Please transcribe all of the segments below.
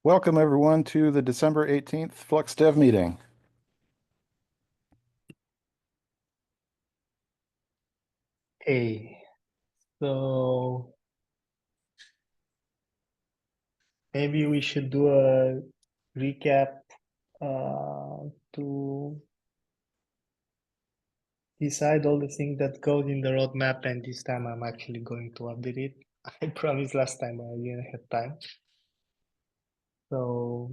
Welcome everyone to the December 18th Flux Dev Meeting. Hey, so maybe we should do a recap to decide all the things that goes in the roadmap, and this time I'm actually going to update it. I promised last time I didn't have time. So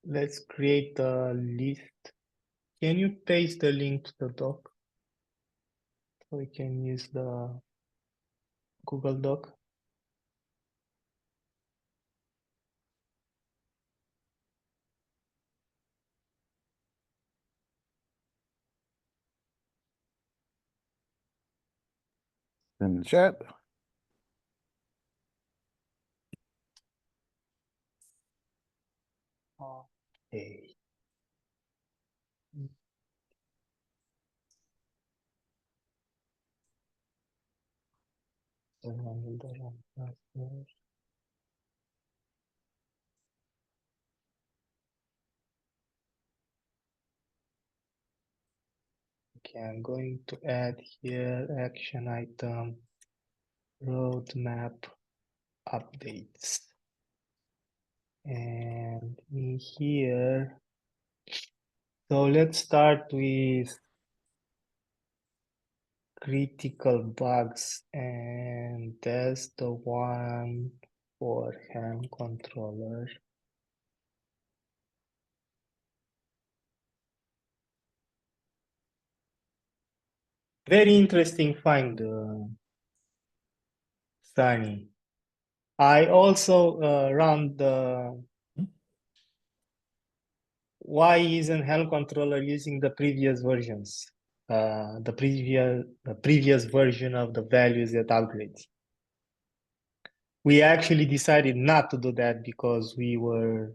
let's create a list. Can you paste the link to the doc so we can use the Google Doc? In the chat. Okay. Okay, I'm going to add here action item roadmap updates. And in here, so let's start with critical bugs, and that's the one for hand controller. Very interesting find, Sunny. I also ran the why isn't hand controller using the previous versions, the previous version of the values that upgrades. We actually decided not to do that because we were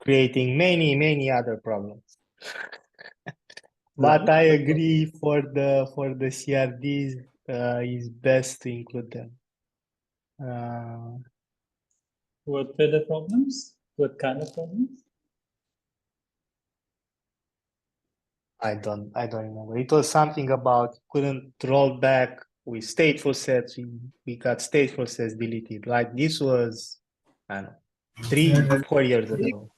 creating many other problems. But I agree for the CRDs, it's best to include them. What were the problems? What kind of problems? I don't remember. It was something about couldn't roll back with stateful sets. We got stateful sets deleted. Like this was, I don't know, 3-4 years ago.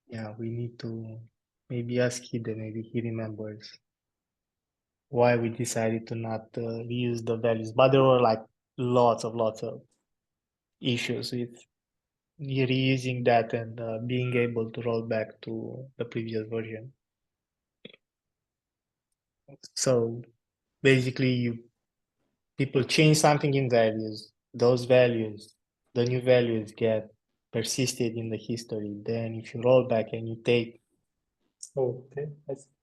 Yeah, we need to maybe ask Hide, maybe he remembers why we decided to not reuse the values. But there were like lots of issues with reusing that and being able to roll back to the previous version. So basically, people change something in values. Those values, the new values get persisted in the history. Then if you roll back and you take Okay.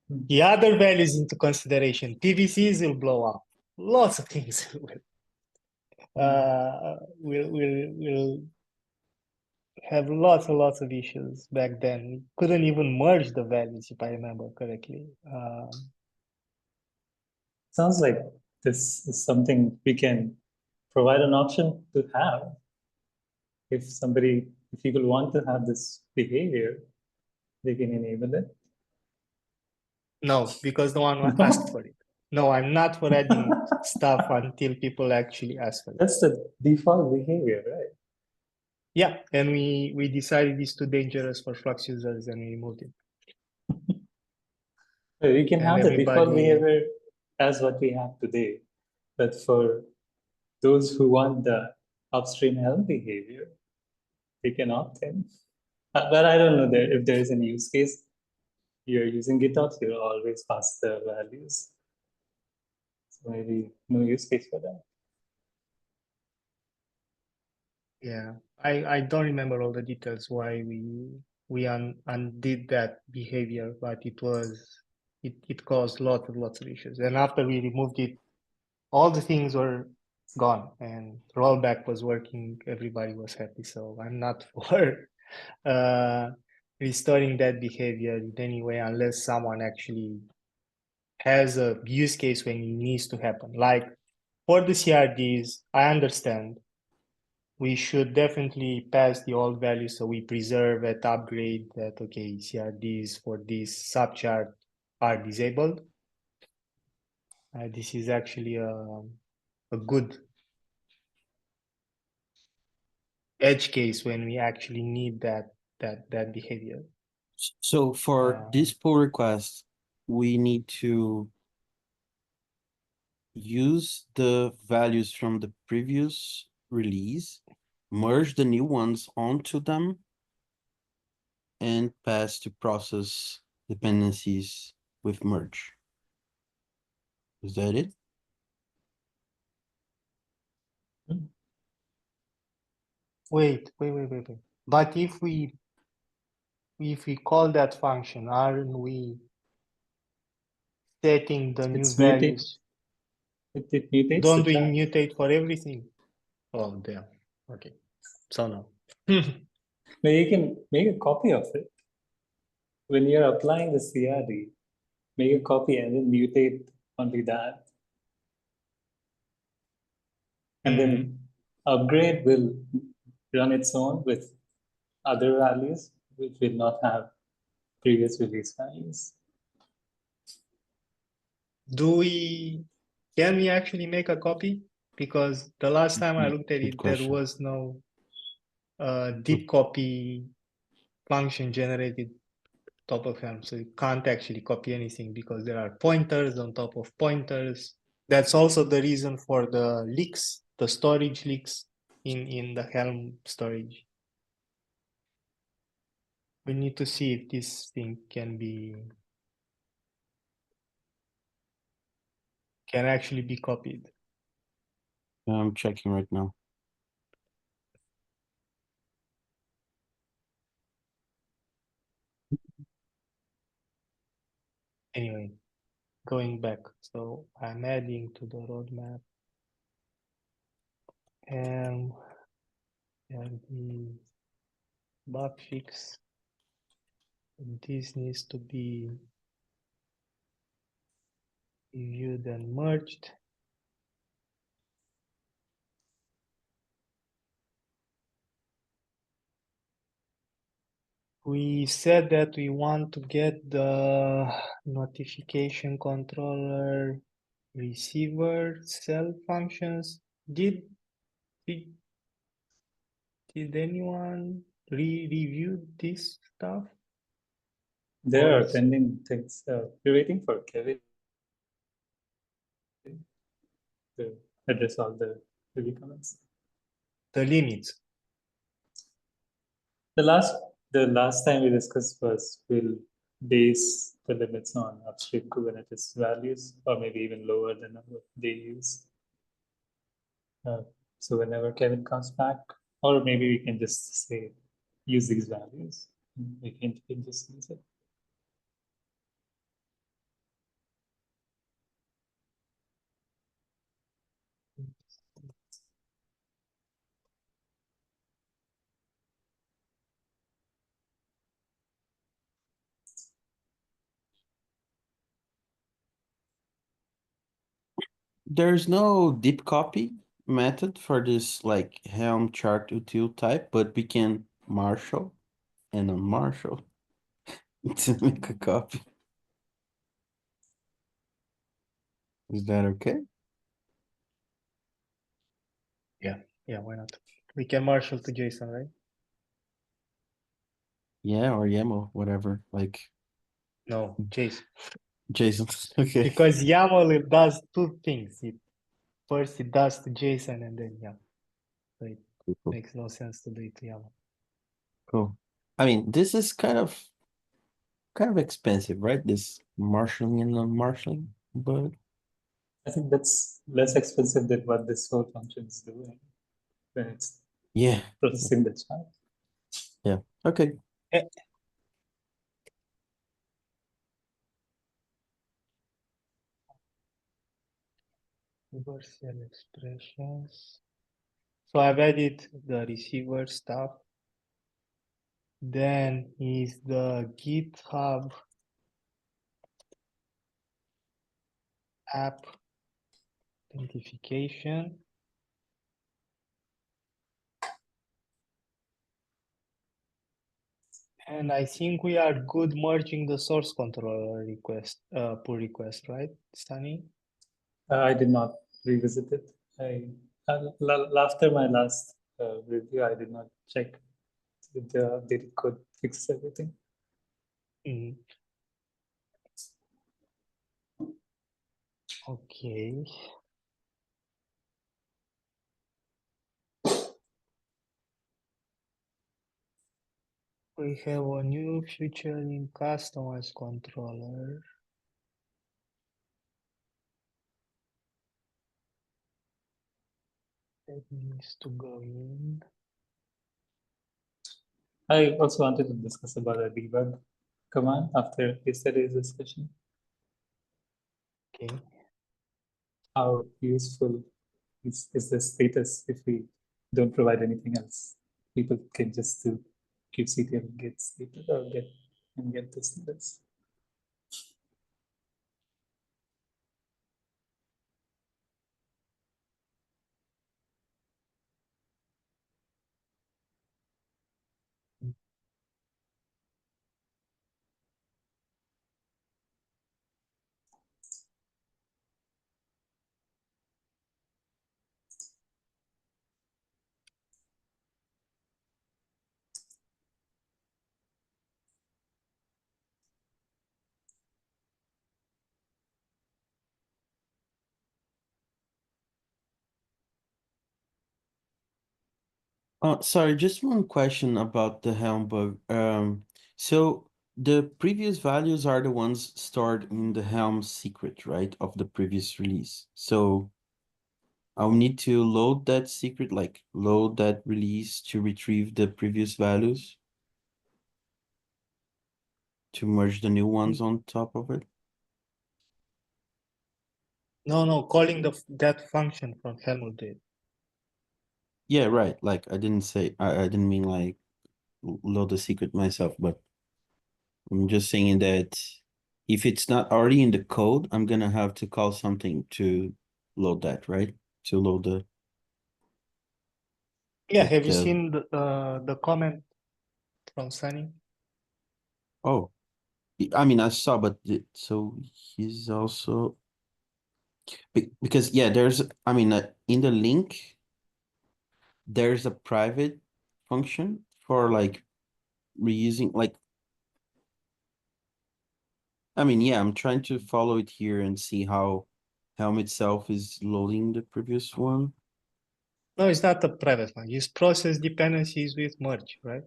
the other values into consideration, PVCs will blow up. Lots of things will have lots of issues back then. We couldn't even merge the values, if I remember correctly. Sounds like this is something we can provide an option to have. If people want to have this behavior, they can enable it. No, because no one asked for it. No, I'm not for adding stuff until people actually ask for it. That's the default behavior, right? Yeah, and we decided it's too dangerous for Flux users and we removed it. We can And have the default everybody- behavior as what we have today. But for those who want the upstream Helm behavior, they can opt in. But I don't know if there is any use case. You're using GitOps, you'll always pass the values. So maybe no use case for that. Yeah, I don't remember all the details why we undid that behavior, but it caused lots of issues. And after we removed it, all the things were gone and rollback was working. Everybody was happy. So I'm not for restoring that behavior in any way unless someone actually has a use case when it needs to happen. Like for the CRDs, I understand we should definitely pass the old values so we preserve and upgrade that, okay, CRDs for this subchart are disabled. This is actually a good edge case when we actually need that behavior. So for this pull request, we need to use the values from the previous release, merge the new ones onto them, and pass to process dependencies with merge. Is that it? Wait. But if we call that function, aren't we setting the new It's mutate. values? It mutates Don't the we track. mutate for everything? Oh, damn. Okay. So no. Now you can make a copy of it. When you're applying the CRD, make a copy and then mutate only that. And then upgrade will run its own with other values, which will not have previous release values. Can we actually make a copy? Because the last time I looked at Good it, there question. was no deep copy function generated top of Helm. So you can't actually copy anything because there are pointers on top of pointers. That's also the reason for the leaks, the storage leaks in the Helm storage. We need to see if this thing can actually be copied. I'm checking right now. Anyway, going back. So I'm adding to the roadmap and the bug fix. This needs to be reviewed and merged. We said that we want to get the notification controller receiver cell functions. Did anyone review this stuff? There Or are it's pending things. We're waiting for Kevin to address all the review comments. the limits? The last time we discussed was we'll base the limits on upstream Kubernetes values, or maybe even lower than what they use. So whenever Kevin comes back, or maybe we can just say use these values. We can just use it. There's no deep copy method for this like Helm chart util type, but we can marshal and unmarshal to make a copy. Is that okay? Yeah, why not? We can marshal to JSON, right? Yeah, or YAML, whatever. Like No, JSON. Jason. Okay. Because YAML it does two things. First it does to JSON and then yeah. So it Cool. makes no sense to do it to YAML. Cool. I mean, this is kind of expensive, right? This marshaling and unmarshaling, but I think that's less expensive than what this whole function is doing when it's yeah, processing the chart. yeah. Okay. Universal expressions. So I've added the receiver stuff. Then is the GitHub app identification. And I think we are good merging the source controller request, pull request, right, Sunny? I did not revisit it. After my last review, I did not check if the updated code fixes everything. Mhm. Okay. We have a new feature in customize controller. That needs to go in. I also wanted to discuss about a debug command after yesterday's discussion. Okay. How useful is the status if we don't provide anything else? People can just do kubectl get status or get the status. Sorry, just one question about the Helm bug. So the previous values are the ones stored in the Helm secret, right, of the previous release. So I'll need to load that secret, like load that release to retrieve the previous values to merge the new ones on top of it. No, calling that function from Helm did. Yeah, right. Like I didn't say I didn't mean like load the secret myself, but I'm just saying that if it's not already in the code, I'm gonna have to call something to load that, right? To load the Yeah, Flux have you Dev. seen the comment from Sunny? Oh, I mean I saw, but so he's also because yeah, there's I mean in the link there's a private function for like reusing like I mean yeah, I'm trying to follow it here and see how Helm itself is loading the previous one. No, it's not a private one. It's process dependencies with merge, right?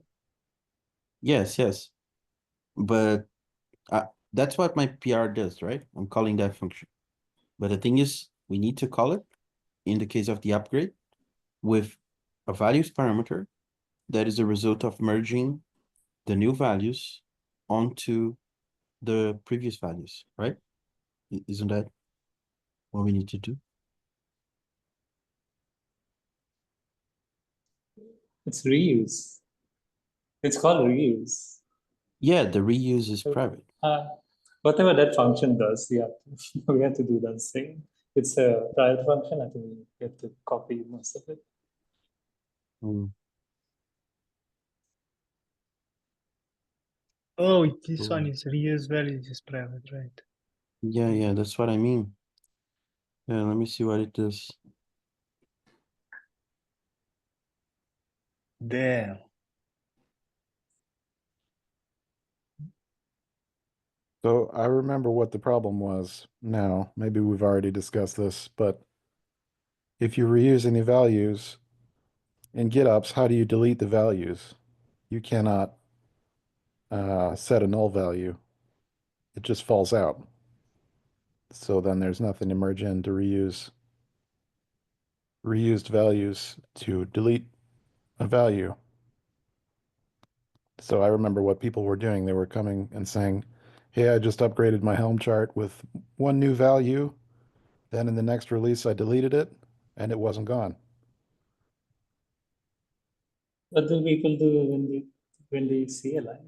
Yes. But that's what my PR does, right? I'm calling that function. But the thing is, we need to call it in the case of the upgrade with a values parameter that is a result of merging the new values onto the previous values, right? Isn't that what we need to do? It's reuse. It's called reuse. Yeah, the reuse is private. Whatever that function does, we have to do that same. It's a private function. I think we have to copy most of it. Mm. Oh, this Cool. one is reuse values is private, right? Yeah, that's what I mean. Yeah, let me see what it does. Damn. So I remember what the problem was now. Maybe we've already discussed this, but if you reuse any values in GitOps, how do you delete the values? You cannot set a null value. It just falls out. So then there's nothing to merge in to reused values to delete a value. So I remember what people were doing. They were coming and saying, hey, I just upgraded my Helm chart with one new value. Then in the next release, I deleted it and it wasn't gone. What do people do when they CLI?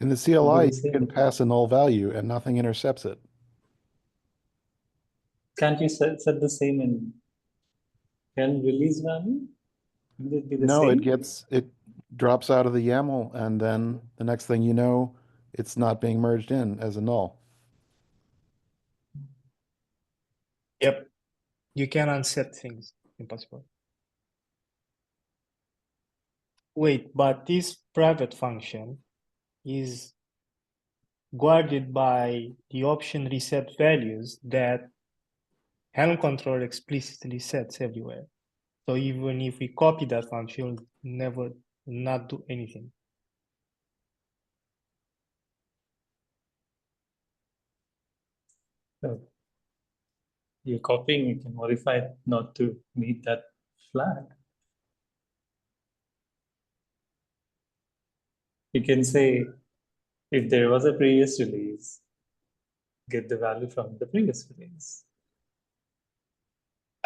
In the They do CLI, the you same can thing. pass a null value and nothing intercepts it. Can't you set the same in helm release value? Would it be the No, same? it drops out of the YAML, and then the next thing you know, it's not being merged in as a null. Yep. You can unset things. Impossible. Wait, but this private function is guarded by the option reset values that Helm controller explicitly sets everywhere. So even if we copy that function, it'll never not do anything. So you're copying, you can modify it not to meet that flag. You can say, if there was a previous release, get the value from the previous release.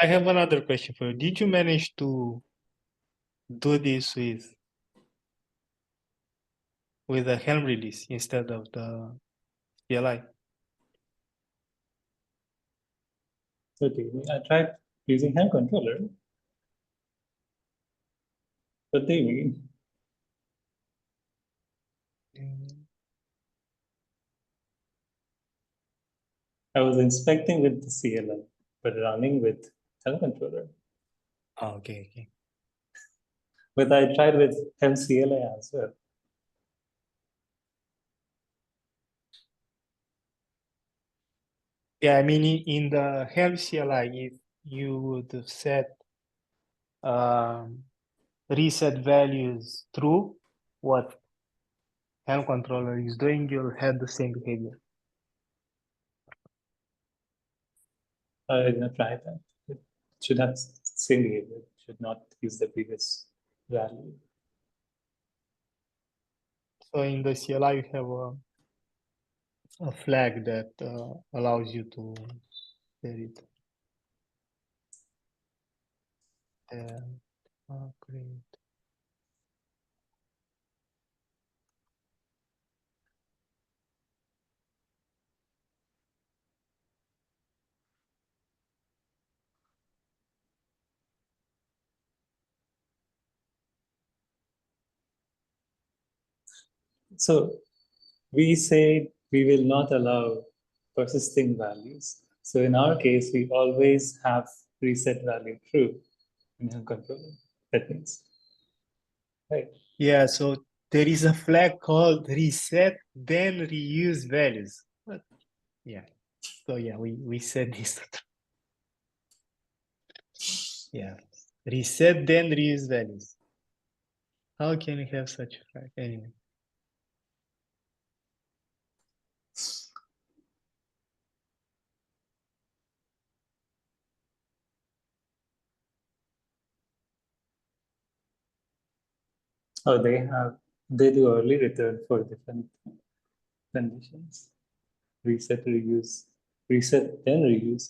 I have another question for you. Did you manage to do this with a Helm release instead of the CLI? Okay, I tried using hand controller. What do you mean? I was inspecting with the CLI, but running with Helm controller. Oh, okay. But I tried with Helm CLI as well. Yeah, I mean, in the Helm CLI, if you would have set reset values true, what Helm controller is doing, you'll have the same behavior. I did not try that. It should have same behavior. It should not use the previous value. So in the CLI, you have a flag that allows you to set it. Great. So we say we will not allow persisting values. So in our case, we always have reset value true in Helm controller. That means, right? Yeah, so there is a flag called reset, then reuse values. But yeah, so yeah, we said this. Yeah, reset, then reuse values. How can you have such a flag anyway? Or they do early return for different conditions. Reset, reuse, reset, then reuse.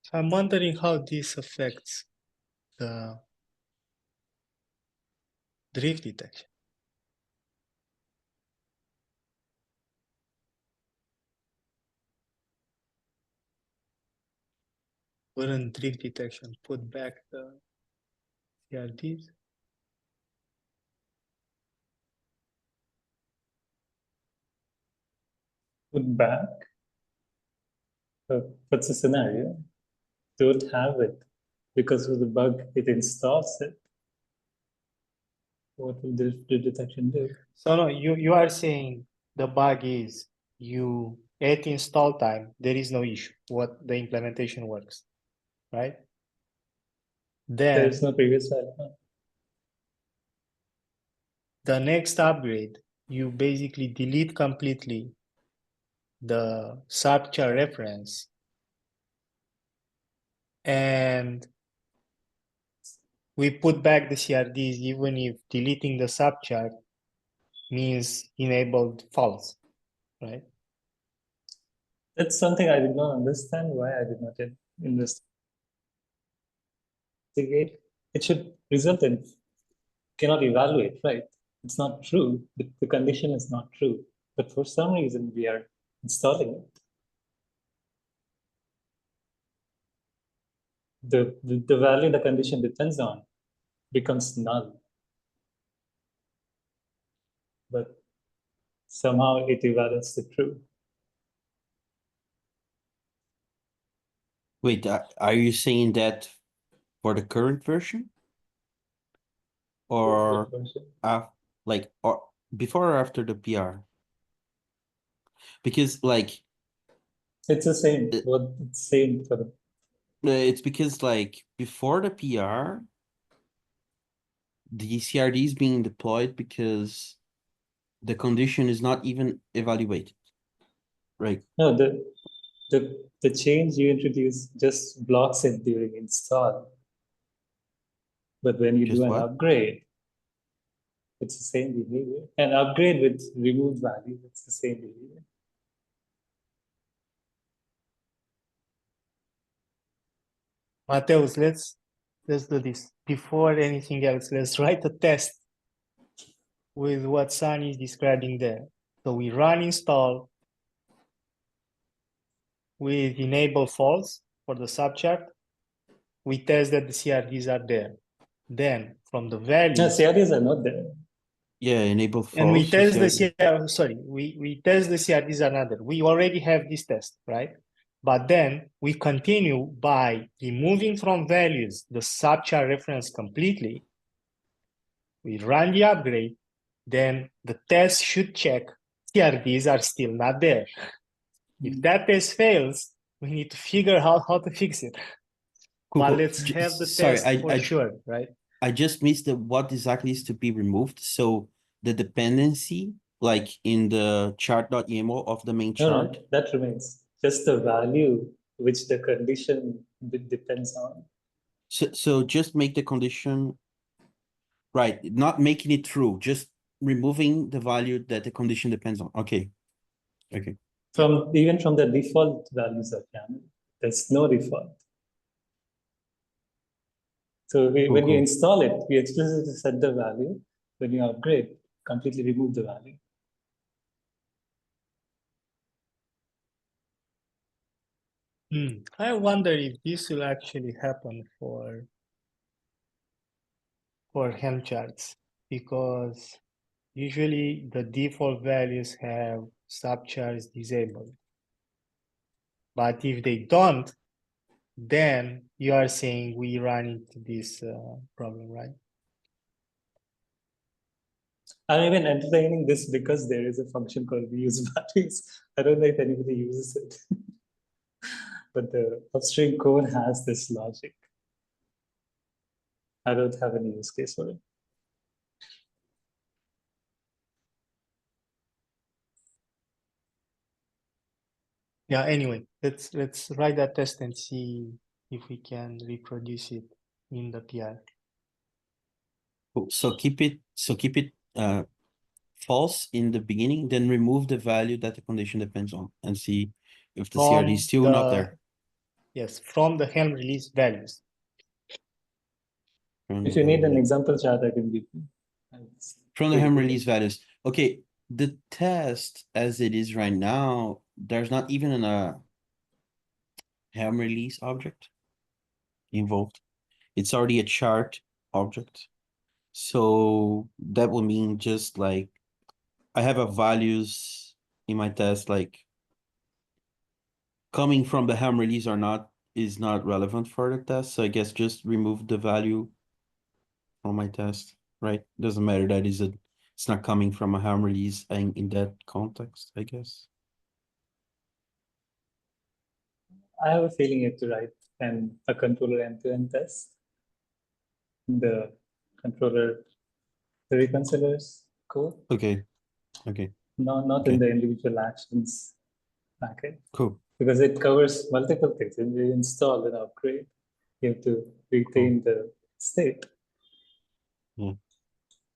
So I'm wondering how this affects the drift detection. Wouldn't drift detection put back the CRDs? Put back. What's the scenario? Don't have it because of the bug. It installs it. What will the detection do? So no, you are saying the bug is you at install time, there is no issue. What the implementation works, right? There Then is no previous value. the next upgrade, you basically delete completely the subchar reference and we put back the CRDs even if deleting the subchar means enabled false, right? That's something I did not understand why I did not investigate. it should result in cannot evaluate, right? It's not true. The condition is not true. But for some reason, we are installing it. The value the condition depends on becomes null. But somehow it evaluates the true. Wait, are you saying that for the current version? Or like or before or after the PR? Because like It's the same. uh, What it's same for the it's because like before the PR, the CRD is being deployed because the condition is not even evaluated, right? no the change you introduce just blocks it during install. But when you do Just an what? upgrade, it's the same behavior. An upgrade with removed value, it's the same behavior. Mateus, let's do this. Before anything else, let's write a test with what Sunny is describing there. So we run install with enable false for the subchart. We test that the CRDs are there. Then from the No, values, CRDs are not there. Yeah, enable and we false. test the CRD. sorry, we test the CRDs are not there. We already have this test, right? But then we continue by removing from values the subchart reference completely. We run the upgrade, then the test should check CRDs are still not there. If that test fails, we need to figure out how to fix it. Cool, But cool. let's have the Sorry, test for sure, right? I just missed the what exactly is to be removed. So the dependency, like in the chart.yaml of the main No, chart. no, that remains. Just the value which the condition depends on. So just make the condition right, not making it true, just removing the value that the condition depends on. Okay. Okay. From even from the default values of YAML, there's no default. So Cool, when you cool. install it, we explicitly set the value. When you upgrade, completely remove the value. I wonder if this will actually happen for Helm charts, because usually the default values have subcharts disabled. But if they don't, then you are saying we run into this problem, right? I'm even entertaining this because there is a function called reuse values. I don't know if anybody uses it, but the upstream code has this logic. I don't have any use case for it. Yeah, anyway, let's write that test and see if we can reproduce it in the PR. Cool. So keep it false in the beginning, then remove the value that the condition depends on and see if the CRD is still not there. Yes, from the Helm release values. If you need an example chart, I can give you. From the Helm release values. Okay, the test as it is right now, there's not even a Helm release object involved. It's already a chart object. So that would mean just like I have a values in my test, like coming from the Helm release or not is not relevant for the test. So I guess just remove the value from my test, right? Doesn't matter that it's not coming from a Helm release and in that context, I guess. I have a feeling you have to write a controller end-to-end test. The controller, the reconcilers code. Okay. Okay. Not Okay. in the individual actions package. Cool. Because it covers multiple things. When you install and upgrade, you have to retain the state. Yeah.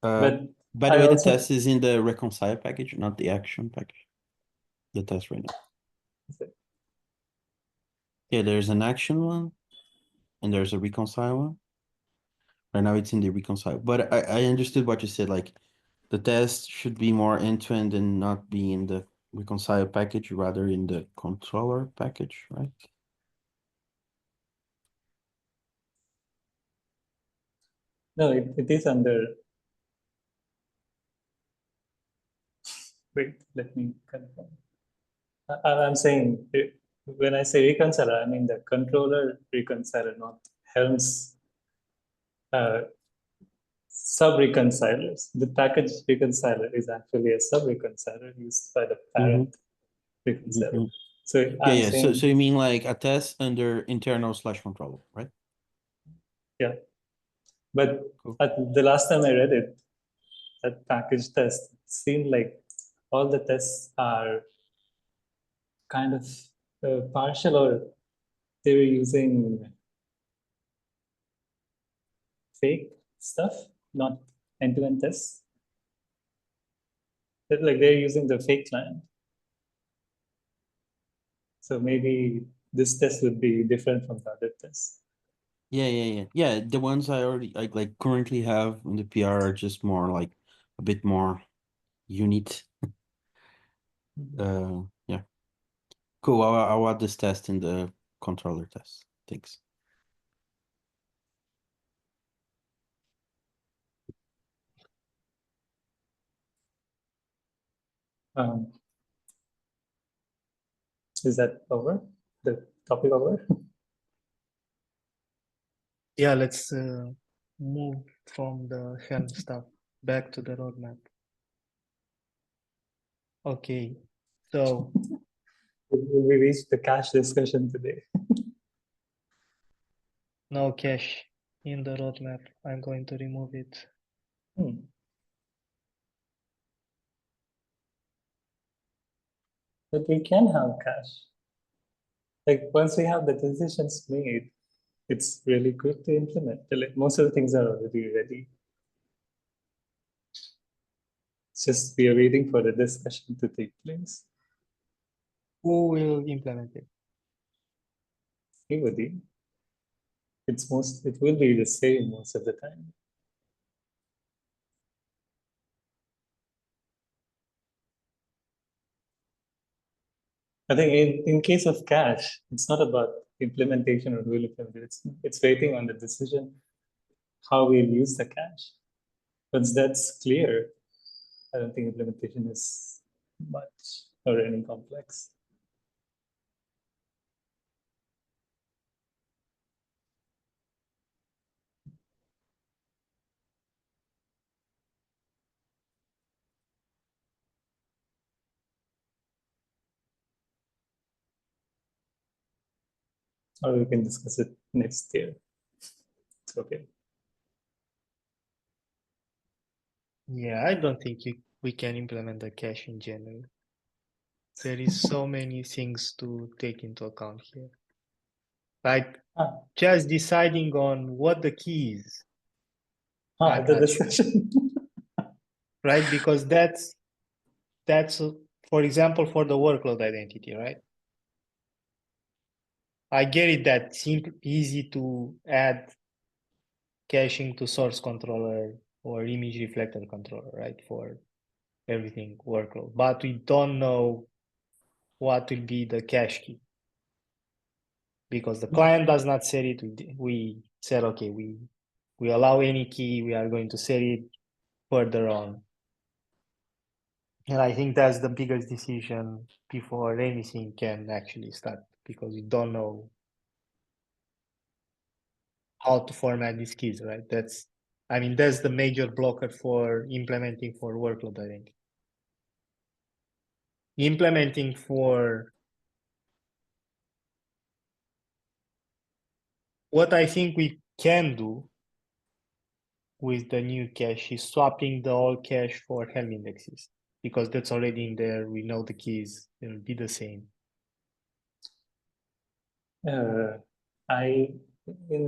But By the I way, the also test is in the reconcile package, not the action package. The test right now. Yeah, there's an action one and there's a reconcile one. Right now it's in the reconcile, but I understood what you said, like the test should be more end-to-end and not be in the reconcile package, rather in the controller package, right? No, it is under. Wait, let me confirm. I'm saying when I say reconciler, I mean the controller reconciler, not Helm's sub-reconcilers. The package reconciler is actually a sub-reconciler used by the parent reconciler. Mhm. So Yeah, I'm yeah. So saying, you mean like a test under internal / controller, right? yeah. But Cool. the last time I read it, that package test seemed like all the tests are kind of partial, or they were using fake stuff, not end-to-end tests. Like they're using the fake client. So maybe this test would be different from the other tests. Yeah. The ones I already like currently have in the PR are just more like a bit more unit. Yeah. Cool. I'll add this test in the controller test. Thanks. Um, is that over? The topic over? Yeah, let's move from the Helm stuff back to the roadmap. Okay, so We reached the cache discussion today. no cache in the roadmap. I'm going to remove it. But we can have cache. Like once we have the decisions made, it's really good to implement. Like most of the things are already ready. It's just we are waiting for the discussion to take place. Who will implement it? Everybody. It will be the same most of the time. I think in case of cache, it's not about implementation or will implementation. It's waiting on the decision how we'll use the cache. Once that's clear, I don't think implementation is much or any complex. Or we can discuss it next year. It's okay. Yeah, I don't think we can implement the cache in general. There is so many things to take into account here. Like just deciding on what the key is. I'm The not sure, discussion. right? Because that's for example, for the workload identity, right? I get it that simple, easy to add caching to source controller or image reflector controller, right? For everything workload, but we don't know what will be the cache key because the client does not set it. We said, okay, we allow any key, we are going to set it further on. And I think that's the biggest decision before anything can actually start because we don't know how to format these keys, right? That's the major blocker for implementing for workload identity. Implementing for what I think we can do with the new cache is swapping the old cache for Helm indexes because that's already in there. We know the keys, it'll be the same. In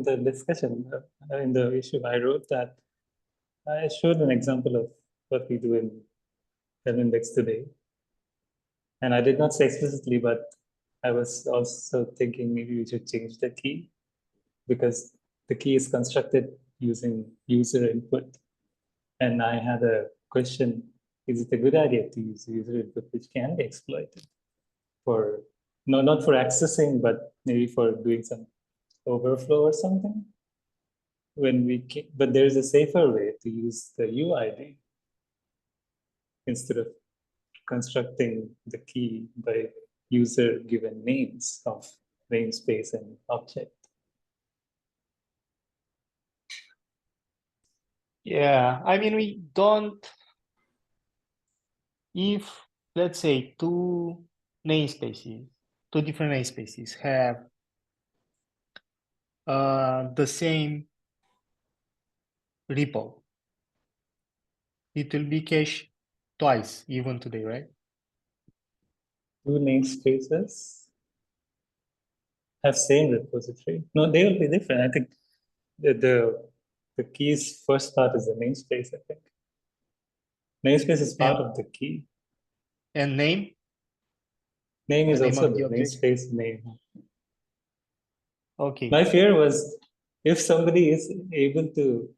the discussion, in the issue, I wrote that I showed an example of what we do in Helm index today. And I did not say explicitly, but I was also thinking maybe we should change the key because the key is constructed using user input. And I had a question, is it a good idea to use user input which can be exploited for, no, not for accessing, but maybe for doing some overflow or something? When we can, but there's a safer way to use the UID instead of constructing the key by user given names of namespace and object. Yeah, I mean, we don't, if let's say two different namespaces have the same repo, it will be cached twice even today, right? Two namespaces have same repository. No, they will be different. I think the key's first part is the namespace, I think. Namespace is part of the key. And name, Name is the name also of the the object. namespace name. Okay. My fear was if somebody is able to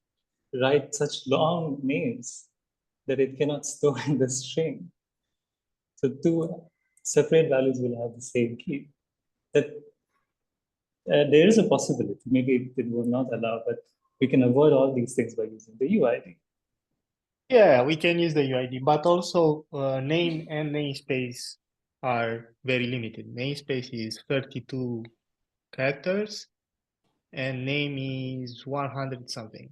write such long names that it cannot store in the string. So two separate values will have the same key. That there is a possibility. Maybe it will not allow, but we can avoid all these things by using the UID. Yeah, we can use the UID, but also name and namespace are very limited. Namespace is 32 characters and name is 100 something.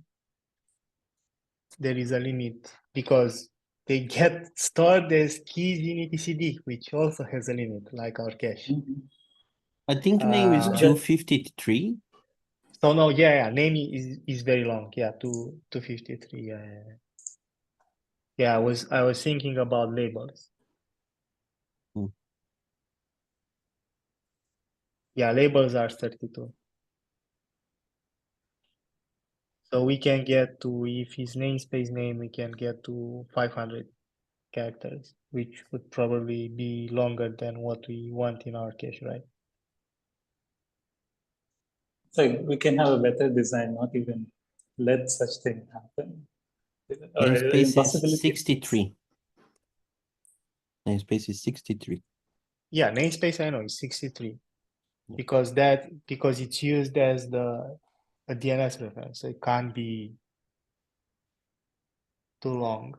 There is a limit because they get stored as keys in etcd, which also has a limit, like our cache. I think name is Uh, 253. So no, yeah, name is very long. Yeah, 253. Yeah, yeah, yeah. Yeah, I was thinking about labels. Hmm. Yeah, labels are 32. So we can get to, if his namespace name, we can get to 500 characters, which would probably be longer than what we want in our cache, right? So we can have a better design, not even let such thing happen. Or Namespace is impossibility. 63. Namespace is 63. Yeah, namespace I know is 63 Yeah. because it's used as a DNS reference, so it can't be too long.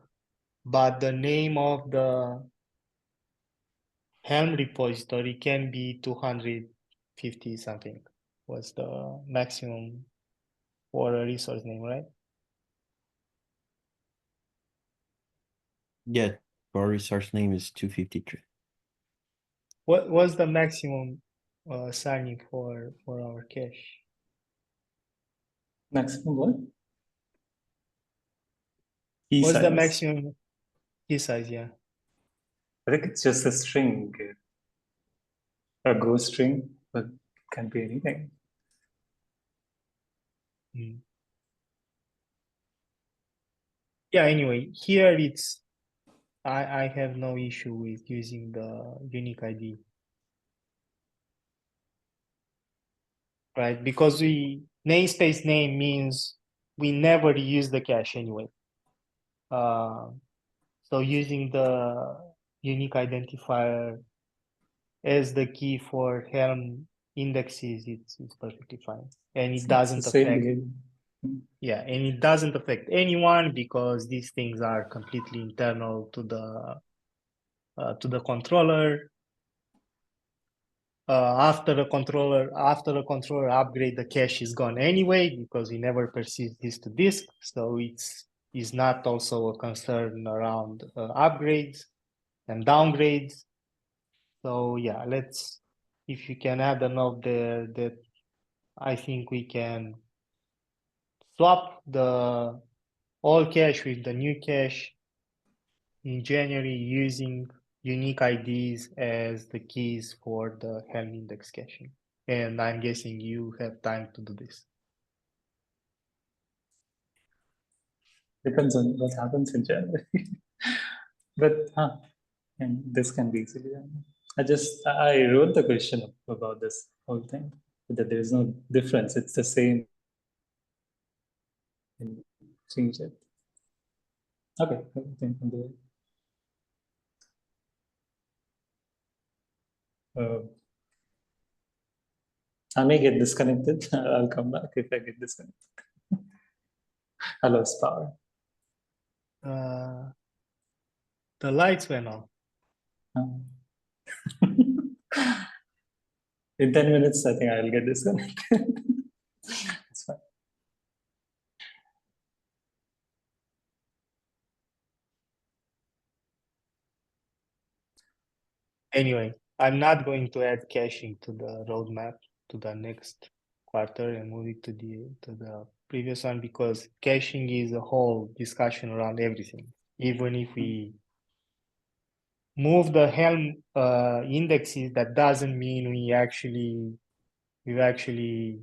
But the name of the Helm repository can be 250 something was the maximum for a resource name, right? Yeah, our resource name is 253. What was the maximum signing for our cache? Maximum what? Key What's the size. maximum key size? Yeah. I think it's just a string, a Go string, but it can be anything. Mm. Yeah. Anyway, here it's I have no issue with using the unique ID, right? Because namespace name means we never use the cache anyway. So using the unique identifier as the key for Helm indexes, it's perfectly fine. And it It's the doesn't same affect, behavior. yeah, and it doesn't affect anyone because these things are completely internal to the controller. After the controller upgrade, the cache is gone anyway because we never persist this to disk. So it's not also a concern around upgrades and downgrades. So yeah, if you can add a note there that I think we can swap the old cache with the new cache in January using unique IDs as the keys for the Helm index caching. And I'm guessing you have time to do this. Depends on what happens in January. But and this can be easily done. I wrote the question about this whole thing, that there is no difference. It's the same and change it. Okay, then can do it. I may get disconnected. I'll come back if I get disconnected. I lost power. The lights went on. In 10 minutes, I think I'll get disconnected. It's fine. Anyway, I'm not going to add caching to the roadmap to the next quarter and move it to the previous one, because caching is a whole discussion around everything. Even if we move the Helm indexes, that doesn't mean we've actually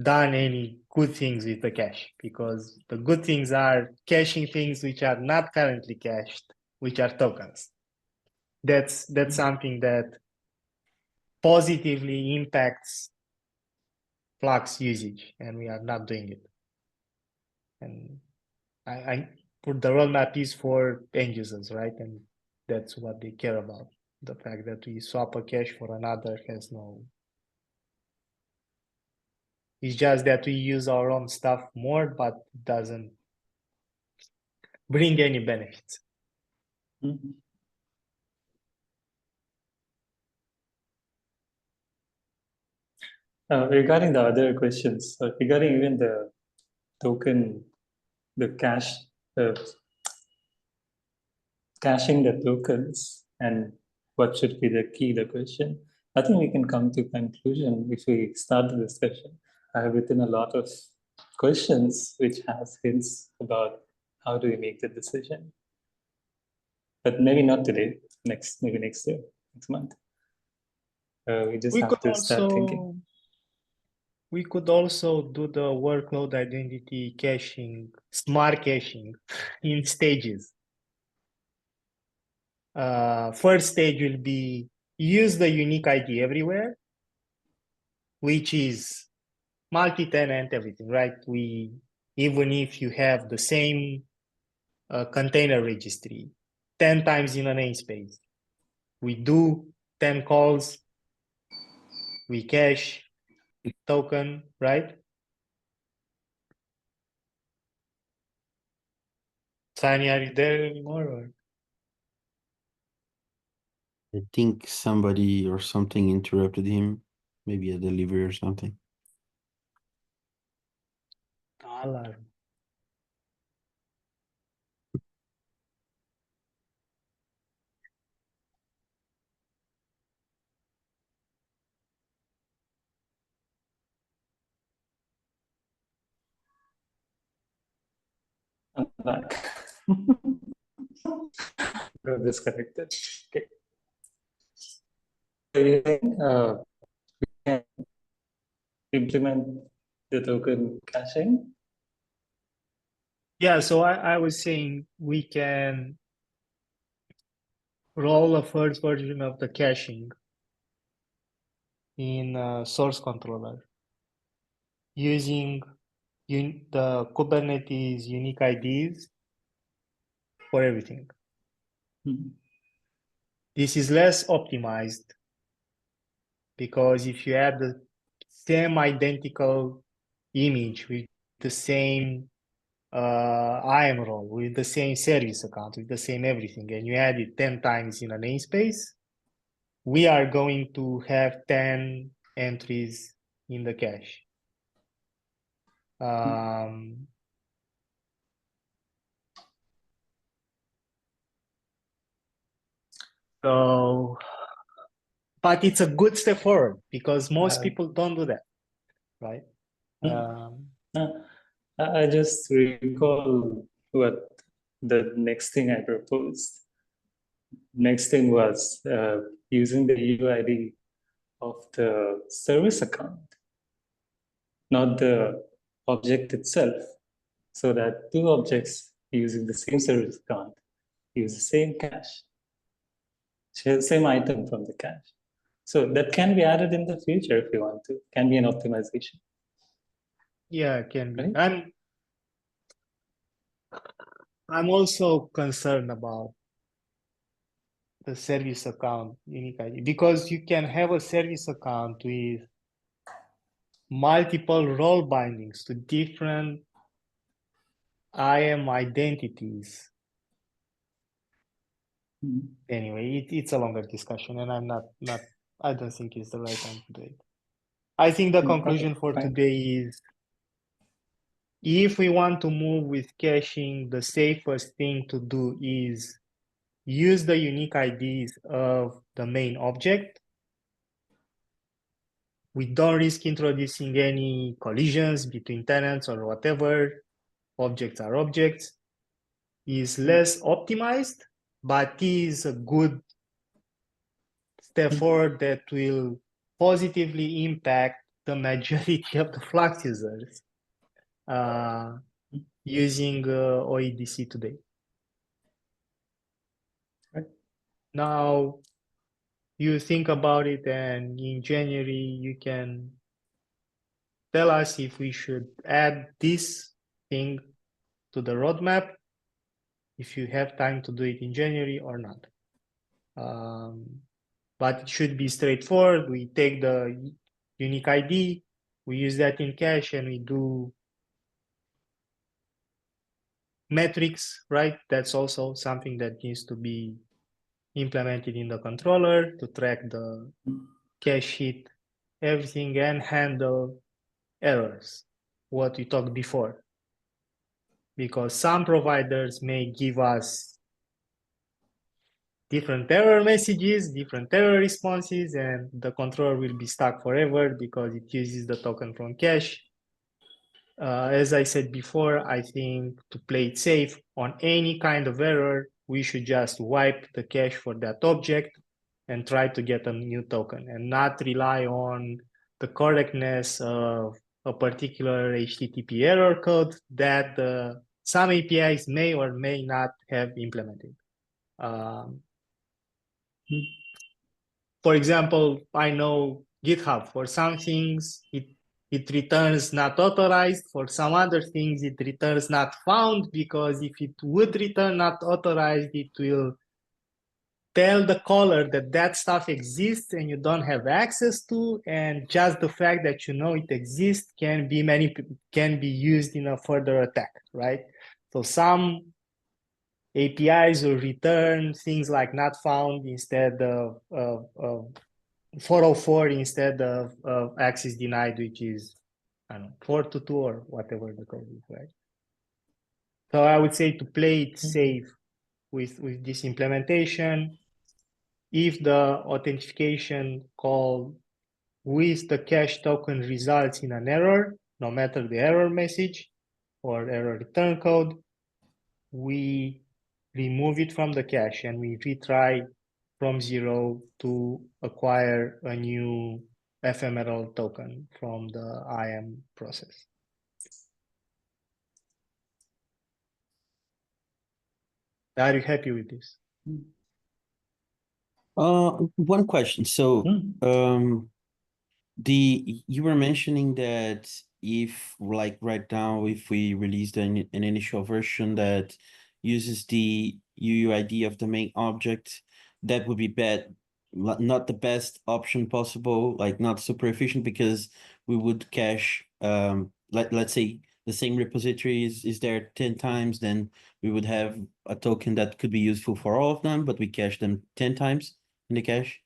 done any good things with the cache, because the good things are caching things which are not currently cached, which are tokens. That's something that positively impacts Flux usage, and we are not doing it. And I put the roadmap is for end users, right? And that's what they care about. The fact that we swap a cache for another has no. It's just that we use our own stuff more, but doesn't bring any benefits. Mhm. Regarding the other questions, regarding even the token, the cache, caching the tokens, and what should be the key, the question, I think we can come to conclusion if we start the discussion. I have written a lot of questions which has hints about how do we make the decision. But maybe not today, maybe next year, next month. We just have to start thinking. We could also do the workload identity caching, smart caching in stages. First stage will be use the unique ID everywhere, which is multi-tenant everything, right? Even if you have the same container registry 10 times in a namespace, we do 10 calls, we cache token, right? Sunny, are you there anymore? Or? I think somebody or something interrupted him, maybe a delivery or something. Alarm. I'm back. Got disconnected. Okay. So you think we can implement the token caching? Yeah, so I was saying we can roll a first version of the caching in source controller using the Kubernetes unique IDs for everything. Mhm. This is less optimized because if you add the same identical image with the same IAM role, with the same service account, with the same everything, and you add it 10 times in a namespace, we are going to have 10 entries in the cache. So, but it's a good step forward because most people don't do that, right? I just recall what the next thing I proposed. Next thing was using the UID of the service account, not the object itself, so that two objects using the same service account use the same cache, share the same item from the cache. So that can be added in the future if you want to. Can be an optimization. Yeah, it can be. Right? And I'm also concerned about the service account unique ID because you can have a service account with multiple role bindings to different IAM identities. Anyway, it's a longer discussion, and I'm not I don't think it's the right time to do it. I think the conclusion Okay, for fine. today is if we want to move with caching, the safest thing to do is use the unique IDs of the main object. We don't risk introducing any collisions between tenants or whatever. Objects are objects. Is less optimized, but is a good step forward that will positively impact the majority of the Flux users using OEDC today. Right. Now, you think about it, and in January, you can tell us if we should add this thing to the roadmap, if you have time to do it in January or not. But it should be straightforward. We take the unique ID, we use that in cache, and we do metrics, right? That's also something that needs to be implemented in the controller to track the cache hit, everything, and handle errors, what we talked before. Because some providers may give us different error messages, different error responses, and the controller will be stuck forever because it uses the token from cache. As I said before, I think to play it safe on any kind of error, we should just wipe the cache for that object and try to get a new token and not rely on the correctness of a particular HTTP error code that some APIs may or may not have implemented. For example, I know GitHub, for some things, it returns not authorized. For some other things, it returns not found, because if it would return not authorized, it will tell the caller that that stuff exists and you don't have access to, and just the fact that you know it exists can be used in a further attack, right? So some APIs will return things like not found instead of 404 instead of access denied, which is, I don't know, 422 or whatever the code is, right? So I would say to play it safe with this implementation, if the authentication call with the cache token results in an error, no matter the error message or error return code, we remove it from the cache and we retry from zero to acquire a new ephemeral token from the IAM process. Are you happy with this? One question. So, you were mentioning that if, like right now, if we released an initial version that uses the UUID of the main object, that would be not the best option possible, like not super efficient, because we would cache, let's say the same repository is there 10 times, then we would have a token that could be useful for all of them, but we cache them 10 times in the cache.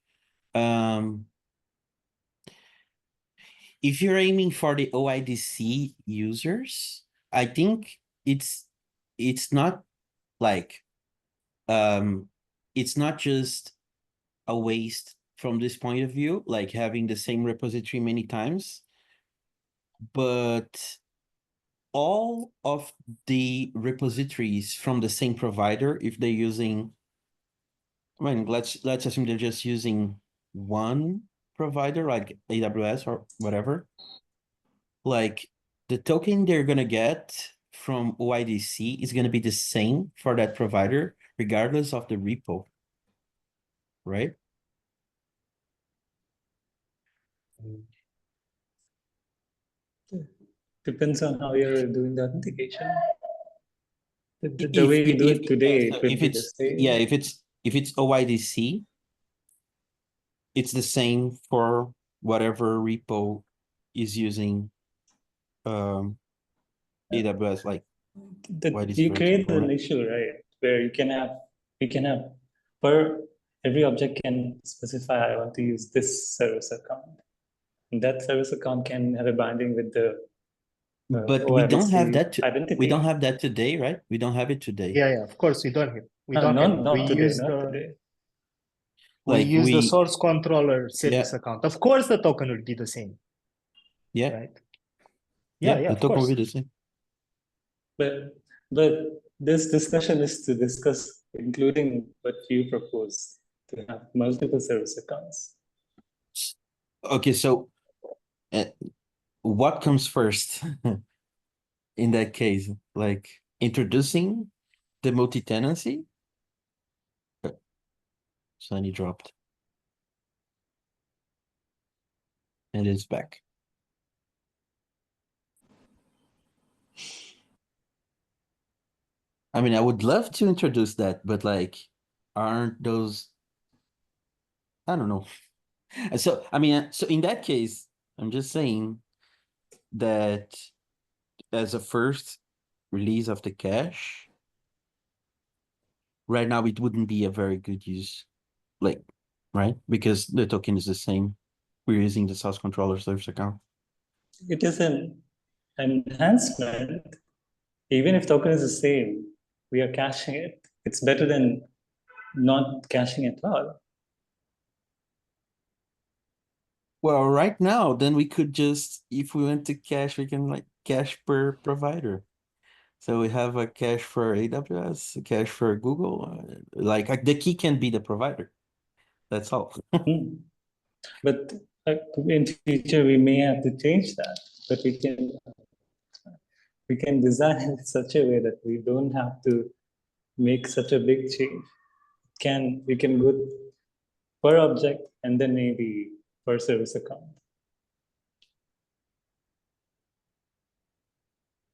If you're aiming for the OIDC users, I think it's not like it's not just a waste from this point of view, like having the same repository many times, but all of the repositories from the same provider, if they're using, I mean, let's assume they're just using one provider like AWS or whatever, like the token they're gonna get from OIDC is gonna be the same for that provider, regardless of the repo, right? Depends on how you're doing the authentication. The way we do it today, so it will if be the it's same. yeah, if it's OIDC, it's the same for whatever repo is using AWS, like That OIDC, you for create example, an right? issue, right? Where you can have per every object can specify I want to use this service account. And that service account can have a binding with the But we don't have OIDC that we don't identity. have that today, right? We don't have it today. Yeah, of course we don't have. We don't have it. Not today, not today. We Like use the source controller service Yeah. account. Of course, the token will be the same, Yeah, right? Yeah, the of token will course. be the same. But this discussion is to discuss including what you propose to have multiple service accounts. Okay, so uh, what comes first in that case? Like introducing the multi-tenancy? Sunny dropped. And it's back. I mean, I would love to introduce that, but like, aren't those, I don't know. So, I mean, so in that case, I'm just saying that as a first release of the cache, right now it wouldn't be a very good use, like, right? Because the token is the same. We're using the source controller service account. It is an enhancement. Even if token is the same, we are caching it. It's better than not caching at all. Well, right now, then we could just, if we went to cache, we can like cache per provider. So we have a cache for AWS, a cache for Google. Like the key can be the provider. That's all. But in future, we may have to change that. But we can design it in such a way that we don't have to make such a big change. We can go per object and then maybe per service account.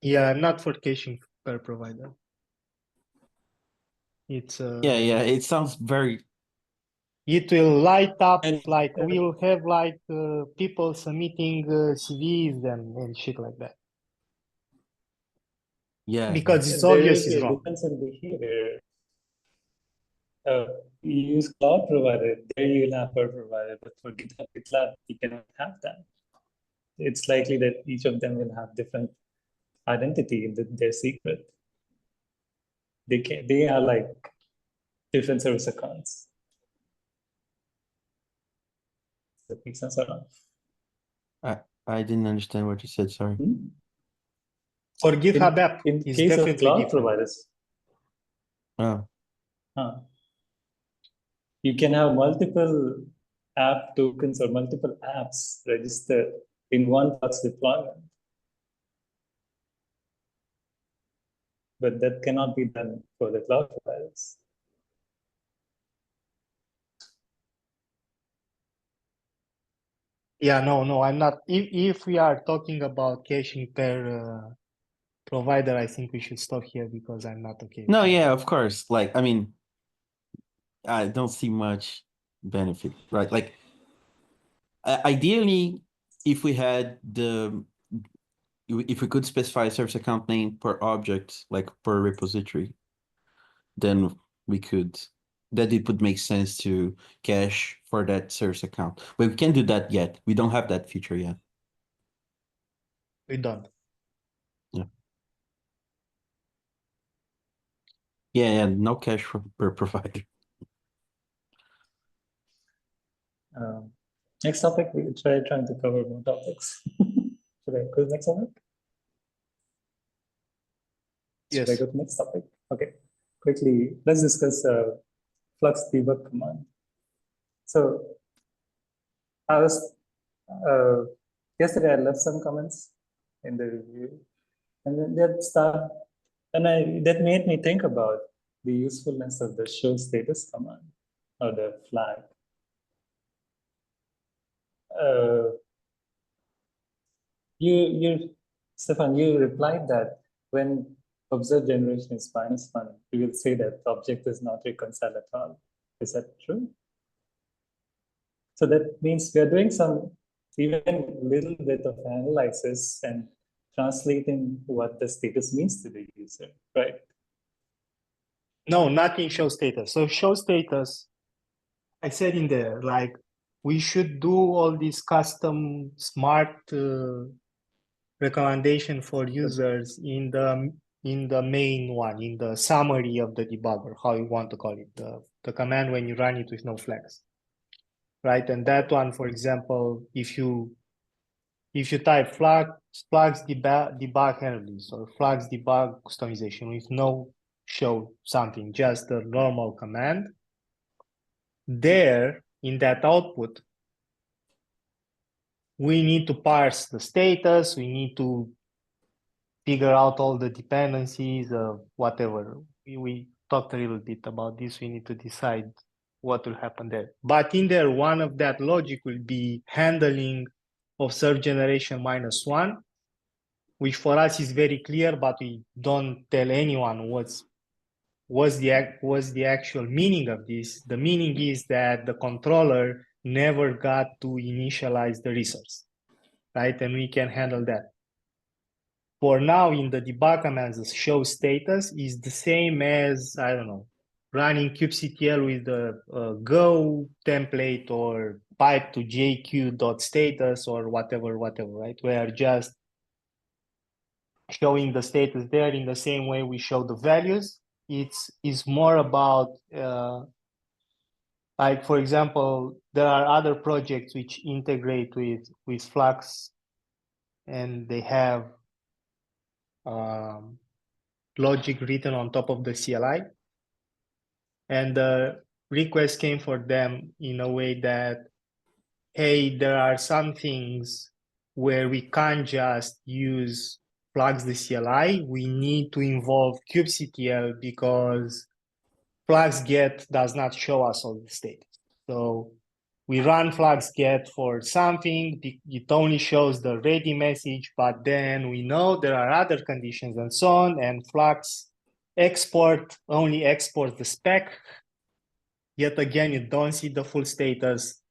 Yeah, not for caching per provider. It's Yeah, it sounds very. It will light up And like we'll have like people submitting CVs and shit like that. Yeah. Because it's there will obvious be it's a wrong. difference in behavior. You use cloud provider, there you'll have per provider, but for GitLab, you cannot have that. It's likely that each of them will have different identity in their secret. They are like different service accounts. Does that make sense or not? I didn't understand what you said, sorry. For GitHub app, in it's case of definitely cloud different. providers, Oh. You can have multiple app tokens or multiple apps registered in one Flux deployment. But that cannot be done for the cloud providers. Yeah, no, I'm not. If we are talking about caching per provider, I think we should stop here because I'm not okay with No, that. yeah, of course. Like, I mean, I don't see much benefit, right? Like, ideally, if we had if we could specify a service account name per object, like per repository, then we could, that it would make sense to cache for that service account. But we can't do that yet. We don't have that feature yet. We don't. Yeah. Yeah, no cache per provider. Next topic, we trying to cover more topics. Should I go to the next topic? Yes. Should I go to the next topic? Okay, quickly, let's discuss Flux debug command. So I was yesterday I left some comments in the review, and then that made me think about the usefulness of the show status command or the flag. You Stefan, you replied that when observed generation is -1, we will say that the object is not reconciled at all. Is that true? So that means we are doing some even little bit of analysis and translating what the status means to the user, right? No, nothing show status. So show status, I said in there, like we should do all these custom smart recommendation for users in the main one, in the summary of the debugger, how you want to call it, the command when you run it with no flags, right? And that one, for example, if you type Flux debug handlers or Flux debug customization with no show something, just a normal command, there in that output, we need to parse the status, we need to figure out all the dependencies of whatever. We talked a little bit about this. We need to decide what will happen there. But in there, one of that logic will be handling of observed generation -1, which for us is very clear, but we don't tell anyone what's the actual meaning of this. The meaning is that the controller never got to initialize the resource, right? And we can handle that. For now, in the debug commands, the show status is the same as, I don't know, running kubectl with the Go template or pipe to jq.status or whatever, right? We are just showing the status there in the same way we show the values. It's more about, like, for example, there are other projects which integrate with Flux and they have logic written on top of the CLI. And the request came for them in a way that, hey, there are some things where we can't just use Flux the CLI. We need to involve kubectl because Flux get does not show us all the status. So we run Flux get for something, it only shows the ready message, but then we know there are other conditions and so on, and Flux export only exports the spec. Yet again, you don't see the full status.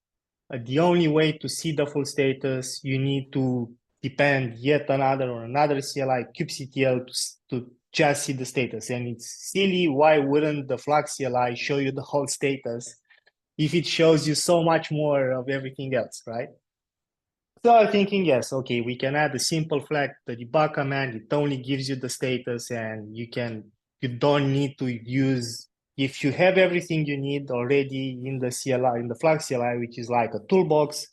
The only way to see the full status, you need to depend yet another CLI, kubectl, to just see the status. And it's silly, why wouldn't the Flux CLI show you the whole status if it shows you so much more of everything else, right? So I'm thinking, yes, okay, we can add a simple flag, the debug command, it only gives you the status and you don't need to use, if you have everything you need already in the CLI, in the Flux CLI, which is like a toolbox,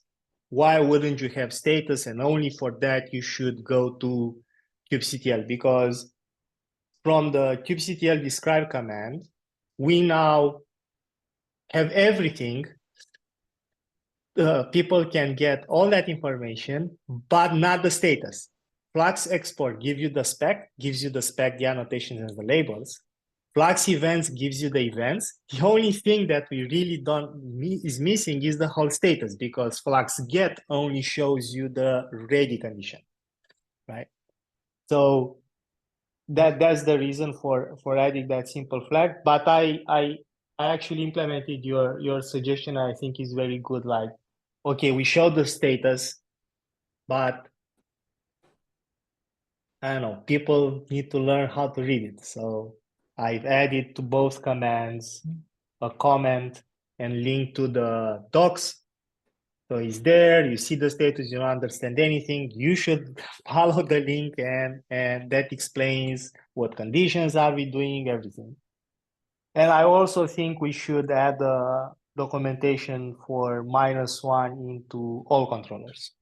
why wouldn't you have status? And only for that, you should go to kubectl, because from the kubectl describe command, we now have everything. People can get all that information, but not the status. Flux export gives you the spec, the annotations and the labels. Flux events gives you the events. The only thing that we really is missing is the whole status, because Flux get only shows you the ready condition, right? So that's the reason for adding that simple flag. But I actually implemented your suggestion. I think is very good. Like, okay, we show the status, but I don't know, people need to learn how to read it. So I've added to both commands a comment and link to the docs. So it's there, you see the status, you don't understand anything, you should follow the link, and that explains what conditions are we doing, everything. And I also think we should add a documentation for -1 into all controllers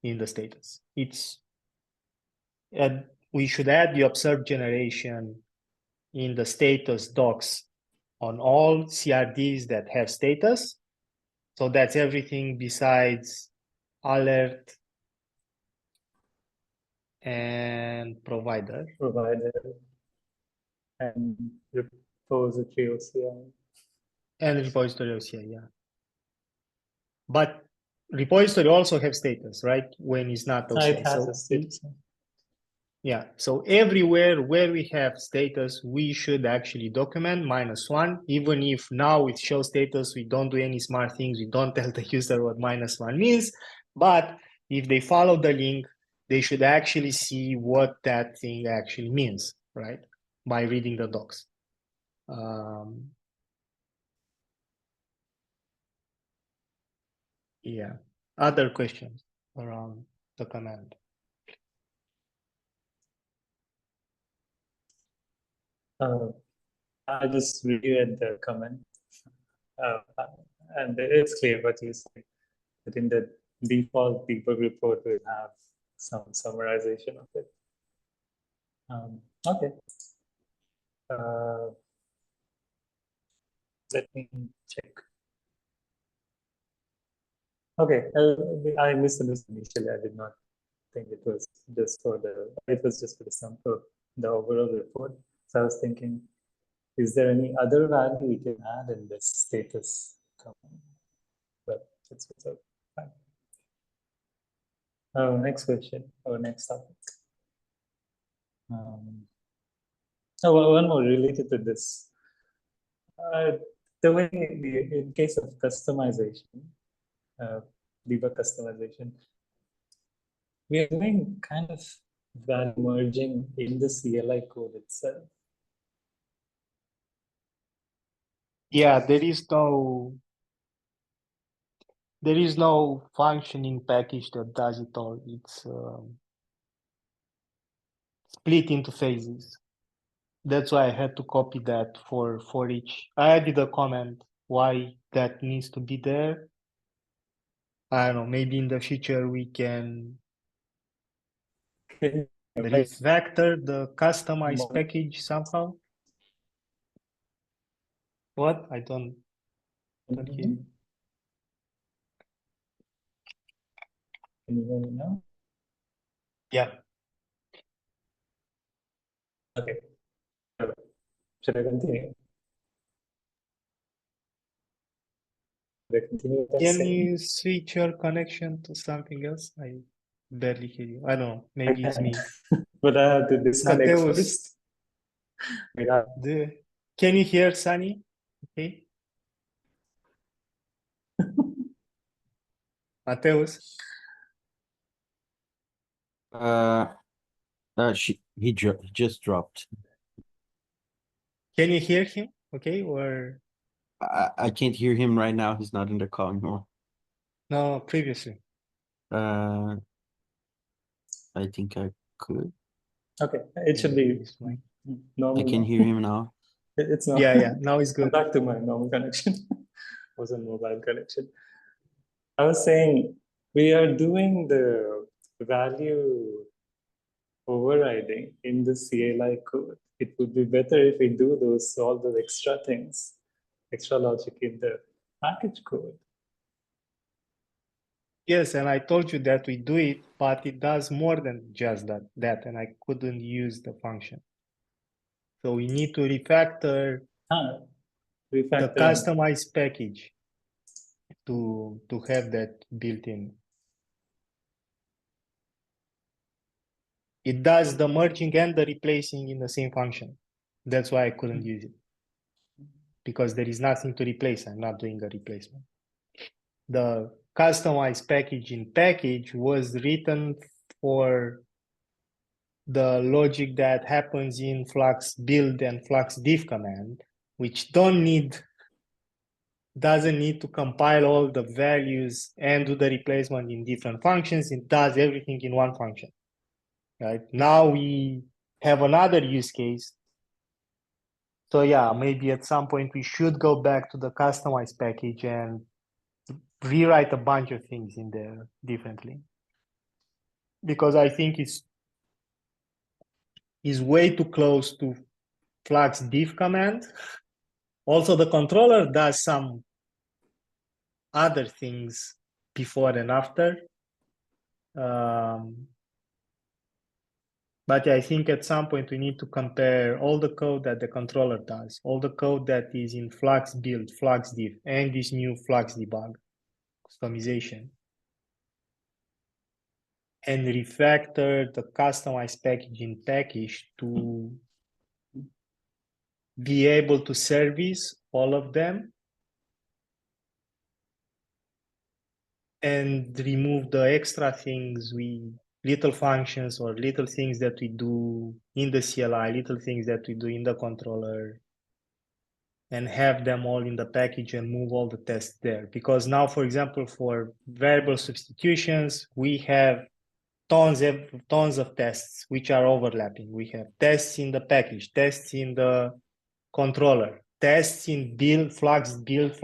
in the status. We should add the observed generation in the status docs on all CRDs that have status. So that's everything besides alert and provider. And repository OCI. And repository OCI, yeah. But repository also have status, right? When it's not OCI. It has a status. Yeah, so everywhere where we have status, we should actually document -1, even if now with show status, we don't do any smart things, we don't tell the user what -1 means, but if they follow the link, they should actually see what that thing actually means, right? By reading the docs. Yeah, other questions around the command? I just reread the comment, uh, and it's clear what you say. But in the default debug report, we'll have some summarization of it. Okay. Let me check. Okay, I misunderstood initially. I did not think it was just for the, it was just for the sample, the overall report. So I was thinking, is there any other value we can add in this status command? But it's fine. Next question or next topic. Oh, one more related to this. The way, in case of customization, debug customization, we are doing kind of value merging in the CLI code itself. Yeah, there is no functioning package that does it all. It's split into phases. That's why I had to copy that for each. I added a comment why that needs to be there. I don't know, maybe in the future we can refactor the customized package somehow. What? I don't hear. Can you hear me now? Yeah. Okay. Should I continue? Should I continue with that Can same? you switch your connection to something else? I barely hear you. I don't know. Maybe it's me. But I have to disconnect Mateus, first. Wait, can you hear Sunny? Okay. Mateus, He just dropped. can you hear him? Okay, or I can't hear him right now. He's not in the call anymore. no, previously. I think I could. Okay, it should be normal. I can hear him now. It's not. Yeah, now it's I'm good. back to my normal connection. Was a mobile connection. I was saying we are doing the value overriding in the CLI code. It would be better if we do all those extra things, extra logic in the package code. Yes, and I told you that we do it, but it does more than just that, and I couldn't use the function. So we need to refactor the customized package to have that built in. It does the merging and the replacing in the same function. That's why I couldn't use it. Because there is nothing to replace. I'm not doing a replacement. The customized package in package was written for the logic that happens in Flux build and Flux diff command, which doesn't need to compile all the values and do the replacement in different functions. It does everything in one function. Right now we have another use case. So yeah, maybe at some point we should go back to the customized package and rewrite a bunch of things in there differently. Because I think it's way too close to Flux diff command. Also, the controller does some other things before and after. But I think at some point we need to compare all the code that the controller does, all the code that is in Flux build, Flux diff, and this new Flux debug customization. and refactor the customized packaging package to be able to service all of them and remove the extra things little functions or little things that we do in the CLI, little things that we do in the controller, and have them all in the package and move all the tests there. Because now, for example, for variable substitutions, we have tons of tests which are overlapping. We have tests in the package, tests in the controller, tests in build flux div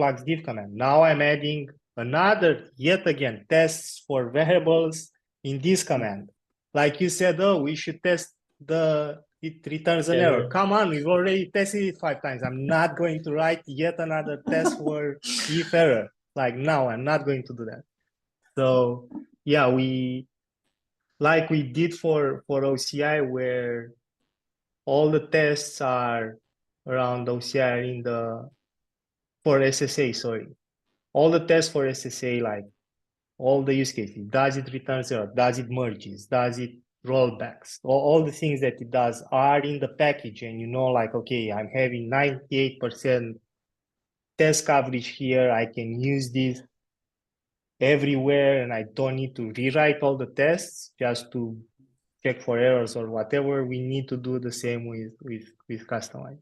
command. Now I'm adding yet again tests for variables in this command. Like you said, oh, we should test it returns an error. Come on, we've already tested it 5 times. I'm not going to write yet another test for if error. Like, no, I'm not going to do that. So yeah, like we did for OCI, where all the tests are around OCI for SSA, sorry. All the tests for SSA, like all the use cases, does it return zero? Does it merges? Does it rollbacks? All the things that it does are in the package, and you know, like, okay, I'm having 98% test coverage here. I can use this everywhere, and I don't need to rewrite all the tests just to check for errors or whatever. We need to do the same with customize.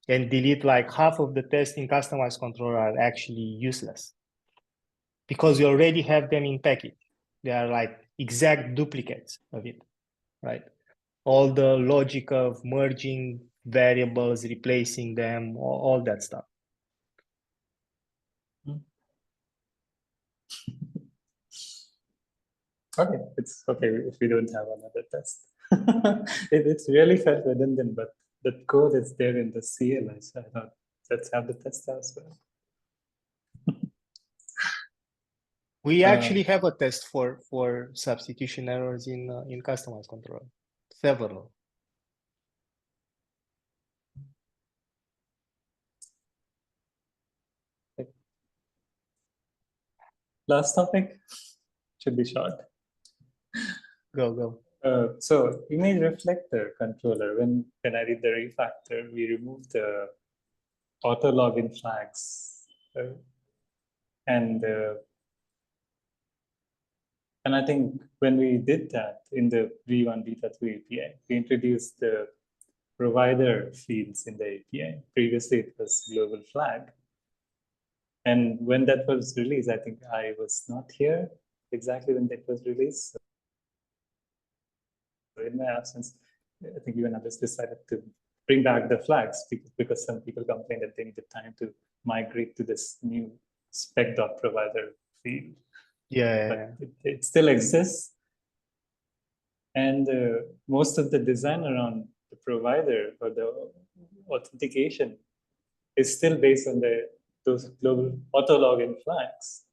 And delete like half of the tests in customized controller are actually useless because we already have them in package. They are like exact duplicates of it, right? All the logic of merging variables, replacing them, all that stuff. Okay, it's okay if we don't have another test. It's really felt redundant, but the code is there in the CLI, so I thought let's have the test as well. We actually have a test for substitution errors in customized controller, several. Last topic should be short. Go. So image reflector controller, when I did the refactor, we removed the auto login flags, and I think when we did that in the V1 Beta 2 API, we introduced the provider fields in the API. Previously, it was global flag. And when that was released, I think I was not here exactly when that was released. So in my absence, I think you and others decided to bring back the flags because some people complained that they needed time to migrate to this new spec.provider field. Yeah. But it still exists. And most of the design around the provider or the authentication is still based on those global auto login flags.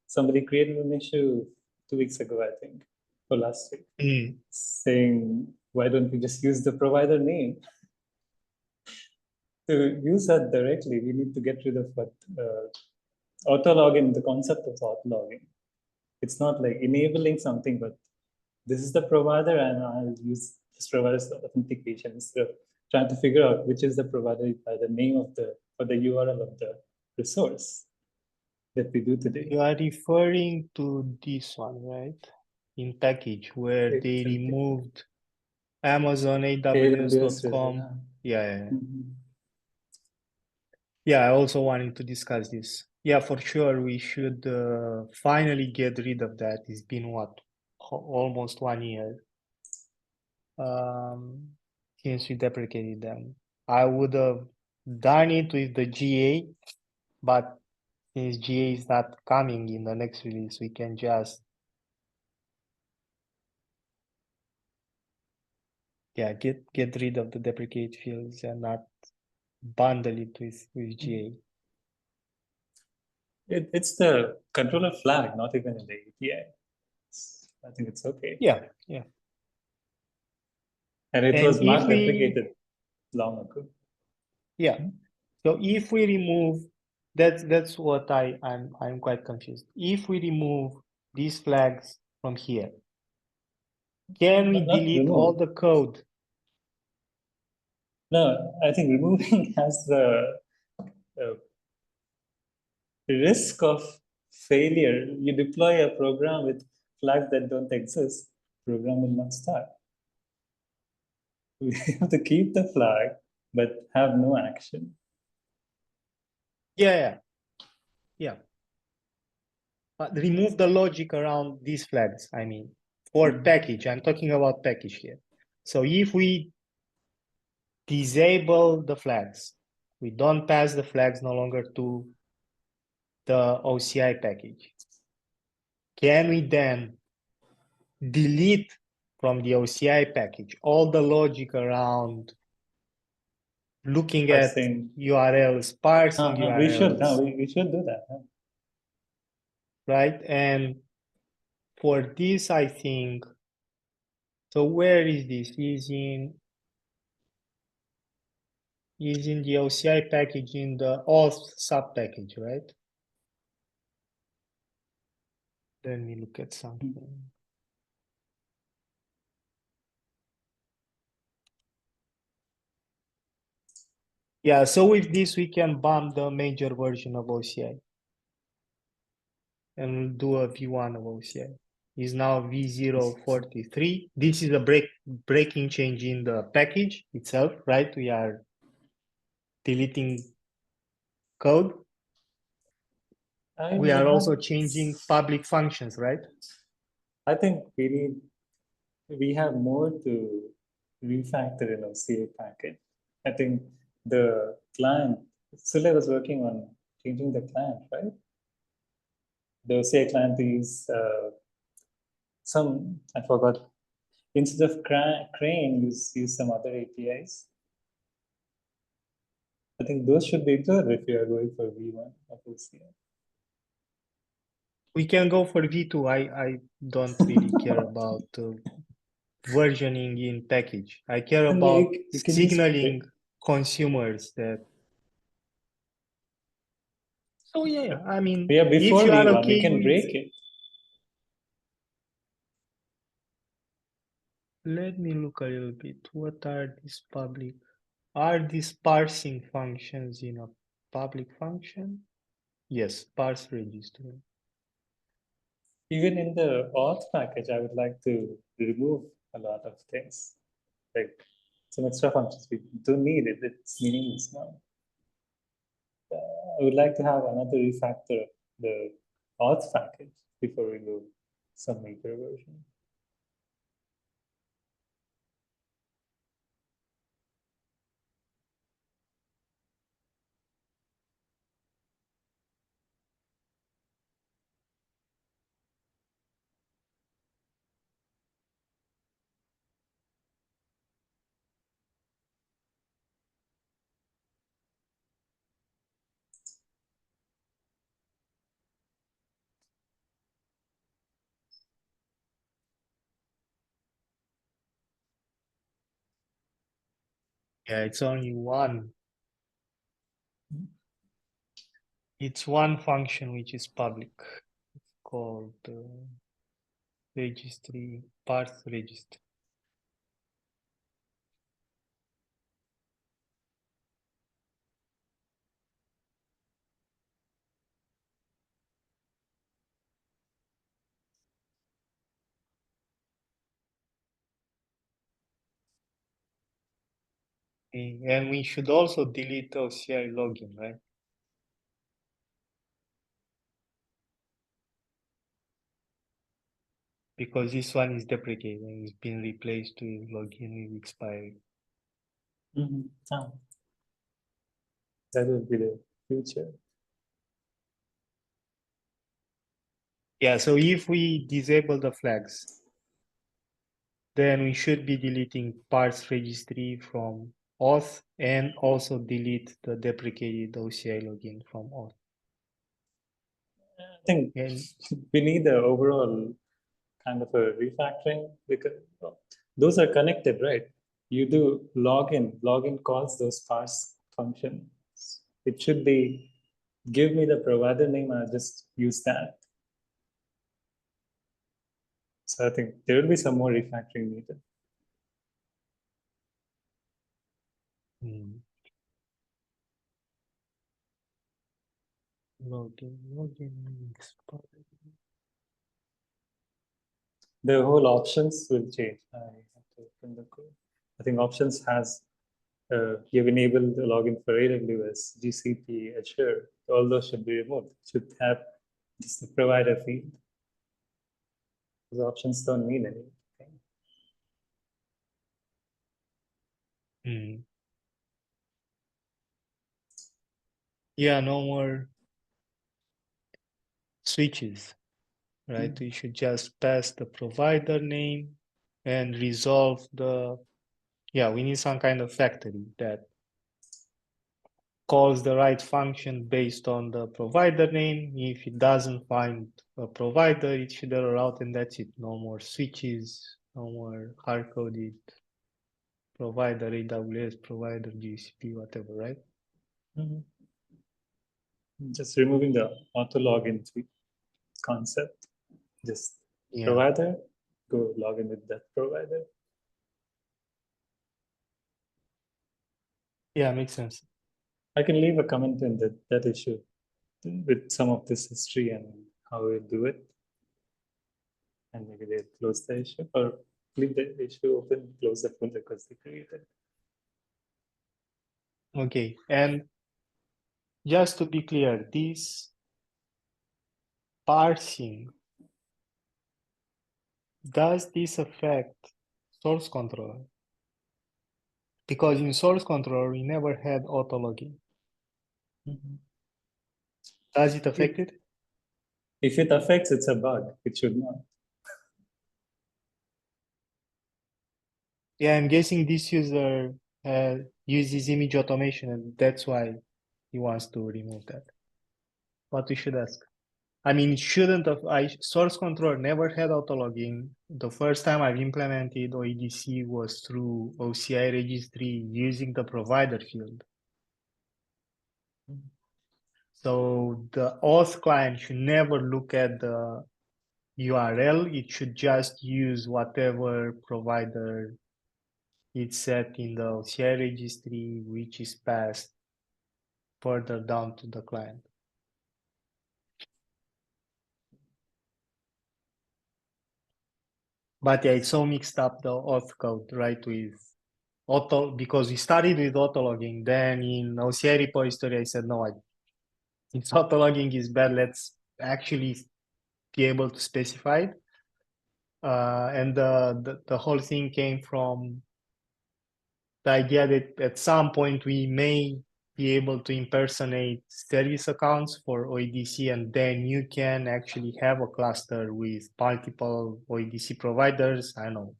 Somebody created an issue 2 weeks ago, I think, or last week, saying, why don't we just use the provider name? To use that directly, we need to get rid of what auto login, the concept of auto login. It's not like enabling something, but this is the provider and I'll use this provider's authentication instead of trying to figure out which is the provider by the name of or the URL of the resource that we do today. You are referring to this one, right? In package where they removed Amazon AWS.com. Yeah. Yeah, I also wanted to discuss this. Yeah, for sure, we should finally get rid of that. It's been what, almost 1 year since we deprecated them. I would have done it with the GA, but since GA is not coming in the next release, we can just get rid of the deprecate fields and not bundle it with GA. It's the controller flag, not even in the API. I think it's okay. Yeah. And it was not deprecated long ago. Yeah. So if we remove, that's what I'm quite confused. If we remove these flags from here, Can we Not delete all remove. the code? No, I think removing has the uh, risk of failure. You deploy a program with flags that don't exist, program will not start. We have to keep the flag, but have no action. Yeah. But remove the logic around these flags. I mean, for package, I'm talking about package here. So if we disable the flags, we don't pass the flags no longer to the OCI package. Can we then delete from the OCI package all the logic around looking Parsing. at URLs, parsing We should, URLs, we should do that. right? And for this, I think, so where is this? Is in the OCI package in the auth sub package, right? Let me look at something. Yeah, so with this, we can bump the major version of OCI and do a V1 of OCI. Is now V043. This is a breaking change in the package itself, right? We are deleting code. We are also changing public functions, right? I think we have more to refactor in OCA package. I think the client, Sule was working on changing the client, right? The OCA client is I forgot, instead of Crane, use some other APIs. I think those should be good if you are going for V1 of OCA. We can go for V2. I don't really care about versioning in package. I care And about you can just signaling consumers that. So yeah, I mean, before if you are V1, we okay can with, break it. let me look a little bit. What are these public? Are these parsing functions in a public function? Yes, parse register. Even in the auth package, I would like to remove a lot of things, like some extra functions. We don't need it. It's meaningless now. I would like to have another refactor of the auth package before we go some major version. Yeah, it's only one. It's one function which is public. It's called registry, parse register. And we should also delete OCI login, right? Because this one is deprecated and it's been replaced with login with expiry. Oh, that would be the future. Yeah, so if we disable the flags, then we should be deleting parse registry from auth and also delete the deprecated OCI login from auth. I think And we need the overall kind of a refactoring because those are connected, right? You do login calls those parse functions. It should be give me the provider name, I'll just use that. So I think there will be some more refactoring needed. Login expired. The whole options will change. I have to open the code. I think options has you've enabled the login for AWS, GCP, Azure. All those should be removed. Should have just the provider field. Those options don't mean anything. Yeah, no more switches, right? We should just pass the provider name and resolve the, yeah, we need some kind of factory that calls the right function based on the provider name. If it doesn't find a provider, it should error out, and that's it. No more switches, no more hard-coded provider, AWS provider, GCP, whatever, right? Just removing the auto login concept. Just provider, go log in with that provider. Yeah, makes sense. I can leave a comment in that issue with some of this history and how we do it. And maybe they close the issue or leave the issue open, close the folder because they created. Okay, and just to be clear, this parsing, does this affect source controller? Because in source controller, we never had auto login. Does it affect it? If it affects, it's a bug. It should not. Yeah, I'm guessing this user uses image automation, and that's why he wants to remove that. But we should ask. I mean, it shouldn't have. Source controller never had auto login. The first time I've implemented OEDC was through OCI registry using the provider field. So the auth client should never look at the URL. It should just use whatever provider it's set in the OCI registry, which is passed further down to the client. But yeah, it's so mixed up, the auth code, right? With auto, because we started with auto logging. Then in OCI repository, I said, no, since auto logging is bad, let's actually be able to specify it. And the whole thing came from the idea that at some point we may be able to impersonate service accounts for OEDC, and then you can actually have a cluster with multiple OEDC providers. I don't know,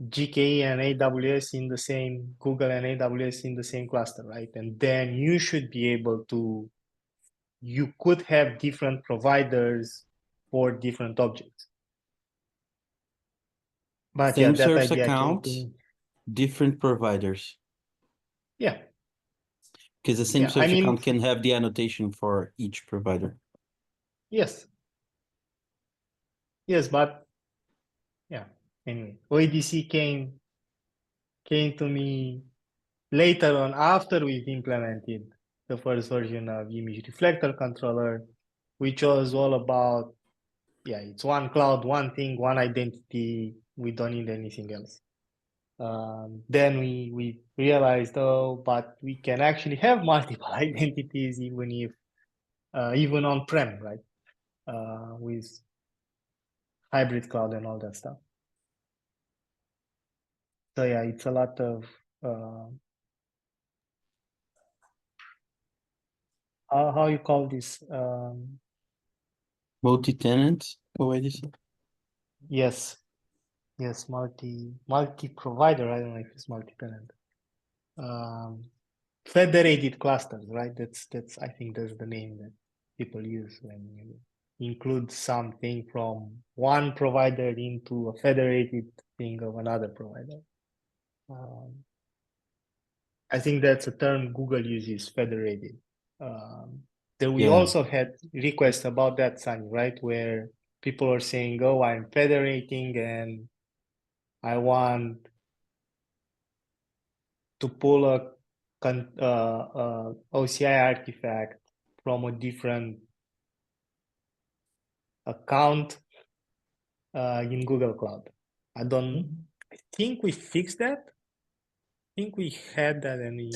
GKE and AWS in the same, Google and AWS in the same cluster, right? And then you should be able to, you could have different providers for different objects. But yeah, Same that source idea came account, to me. different providers. Yeah. Because the same Yeah, I source mean, account can have the annotation for each provider. yes. Yes, but yeah, anyway, OEDC came to me later on after we've implemented the first version of image reflector controller, which was all about, yeah, it's one cloud, one thing, one identity. We don't need anything else. Then we realized, oh, but we can actually have multiple identities even if even on-prem, right? With hybrid cloud and all that stuff. So yeah, it's a lot of how you call this? Multi-tenant OEDC. Yes, multi-provider. I don't know if it's multi-tenant. Federated clusters, right? That's I think that's the name that people use when you include something from one provider into a federated thing of another provider. I think that's a term Google uses, federated. Then we also had requests about that, Sunny, right? Where people are saying, oh, I'm federating and I want to pull a OCI artifact from a different account in Google Cloud. I think we fixed that. I think we had that and we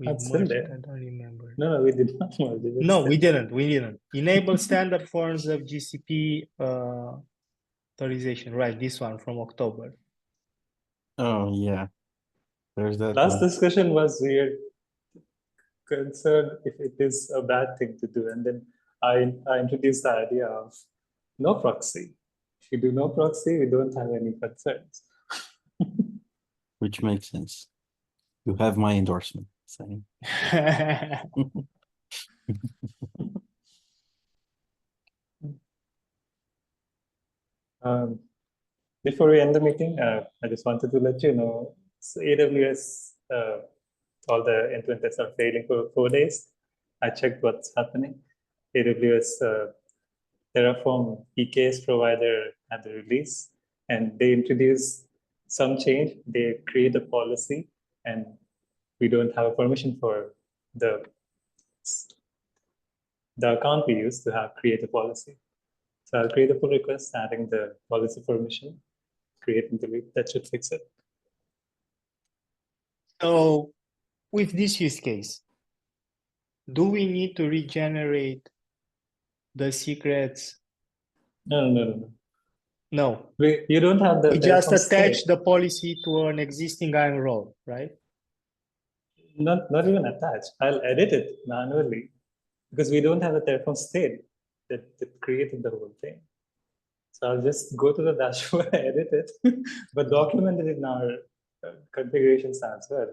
That's still merged it. there. I don't remember. No, we did not merge it. It's No, still we there. didn't. We didn't. Enable standard forms of GCP authorization. Right, this one from October. Oh, yeah. There's that Last one. discussion was weird concerned if it is a bad thing to do. And then I introduced the idea of no proxy. If you do no proxy, we don't have any concerns. Which makes sense. You have my endorsement. Saying. Before we end the meeting, I just wanted to let you know, so AWS, all the end-to-end tests are failing for 4 days. I checked what's happening. AWS Terraform EKS provider had the release, and they introduce some change. They create a policy, and we don't have a permission for the account we use to have create a policy. So I'll create a pull request adding the policy permission, create and delete. That should fix it. So with this use case, do we need to regenerate the secrets? No. No. You don't have the We just Terraform attach state. the policy to an existing iron role, right? Not even attached. I'll edit it manually because we don't have a Terraform state that created the whole thing. So I'll just go to the dashboard, edit it, but document it in our configurations as well.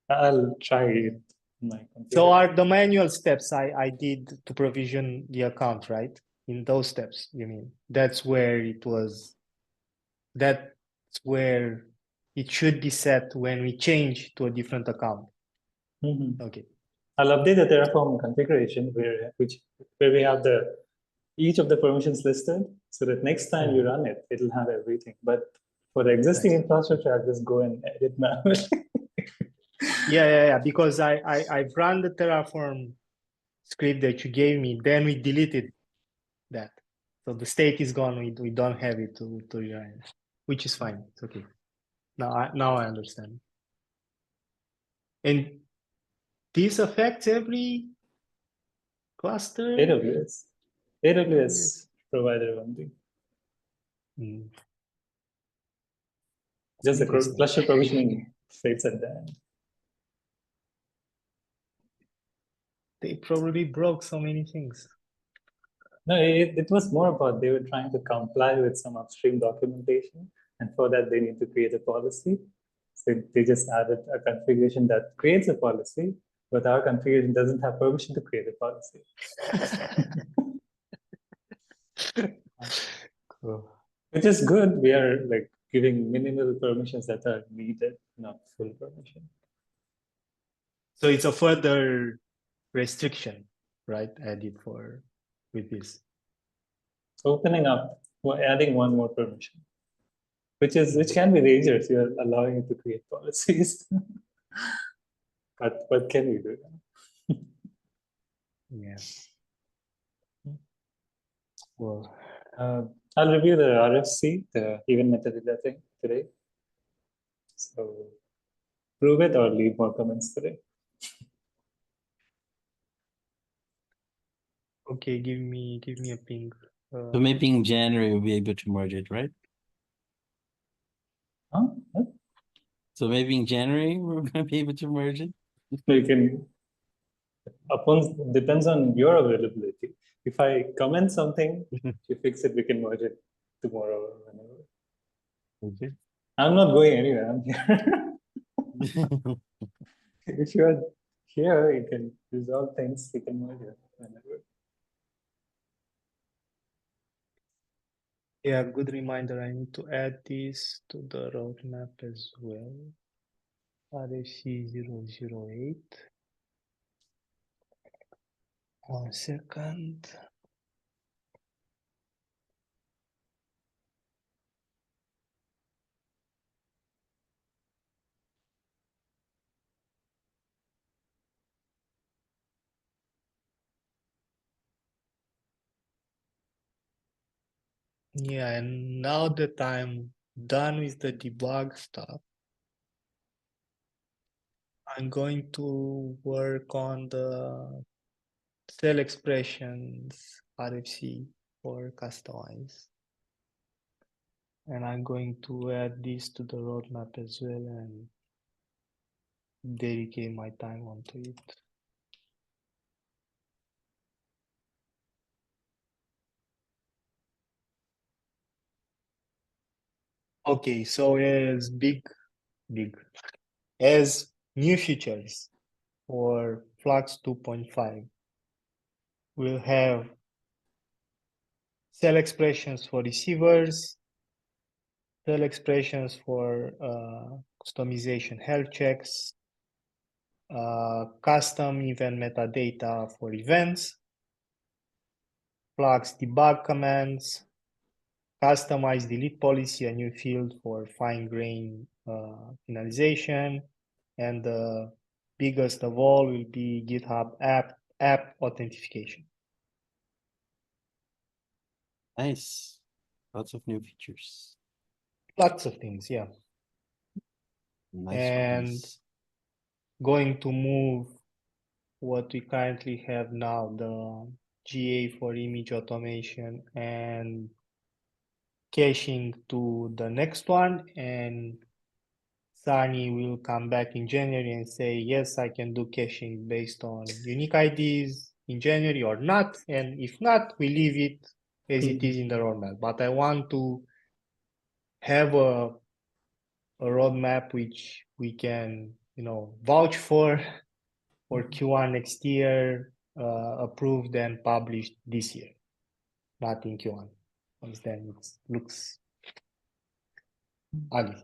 I'll try it in my computer. So are the manual steps I did to provision the account, right? In those steps, you mean? That's where it should be set when we change to a different account. Mhm. Okay. I'll update the Terraform configuration where we have each of the permissions listed, so that next time you run it, it'll have everything. But for the existing infrastructure, I'll just go and edit manually. Yeah. Because I've run the Terraform script that you gave me, then we deleted that. So the state is gone. We don't have it to run, which is fine. It's okay. Now I understand. And this affects every cluster? AWS provider only. Just the cluster provisioning fades at the end. They probably broke so many things. No, it was more about they were trying to comply with some upstream documentation, and for that they need to create a policy. So they just added a configuration that creates a policy, but our configuration doesn't have permission to create a policy. Cool. Which is good. We are like giving minimal permissions that are needed, not full permission. So it's a further restriction, right? Added with this. Opening up, adding one more permission, which can be dangerous. You're allowing it to create policies. But what can we do? Yeah. Well, I'll review the RFC, the event metadata thing today. So prove it or leave more comments today. okay, give me a ping. So maybe in January we'll be able to merge it, right? Huh? What? So maybe in January we're gonna be able to merge it. You can, depends on your availability. If I comment something, you fix it, we can merge it tomorrow or whenever. Okay. I'm not going anywhere. I'm here. If you're here, you can resolve things. You can merge it whenever. Yeah, good reminder. I need to add this to the roadmap as well. RFC 008. 1 second. Yeah, and now that I'm done with the debug stuff, I'm going to work on the cell expressions RFC for customize. And I'm going to add this to the roadmap as well and dedicate my time onto it. Okay, so as as new features for Flux 2.5, we'll have cell expressions for receivers, cell expressions for customization health checks, custom event metadata for events, Flux debug commands, customize delete policy, a new field for fine-grained finalization, and the biggest of all will be GitHub app authentication. Nice. Lots of new features. Lots of things, yeah. Nice And release. going to move what we currently have now, the GA for image automation and caching to the next one, and Sani will come back in January and say, yes, I can do caching based on unique IDs in January or not. And if not, we leave it as it is in the roadmap. But I want to have a roadmap which we can, vouch for Q1 next year, approved and published this year, not in Q1, because then it looks ugly.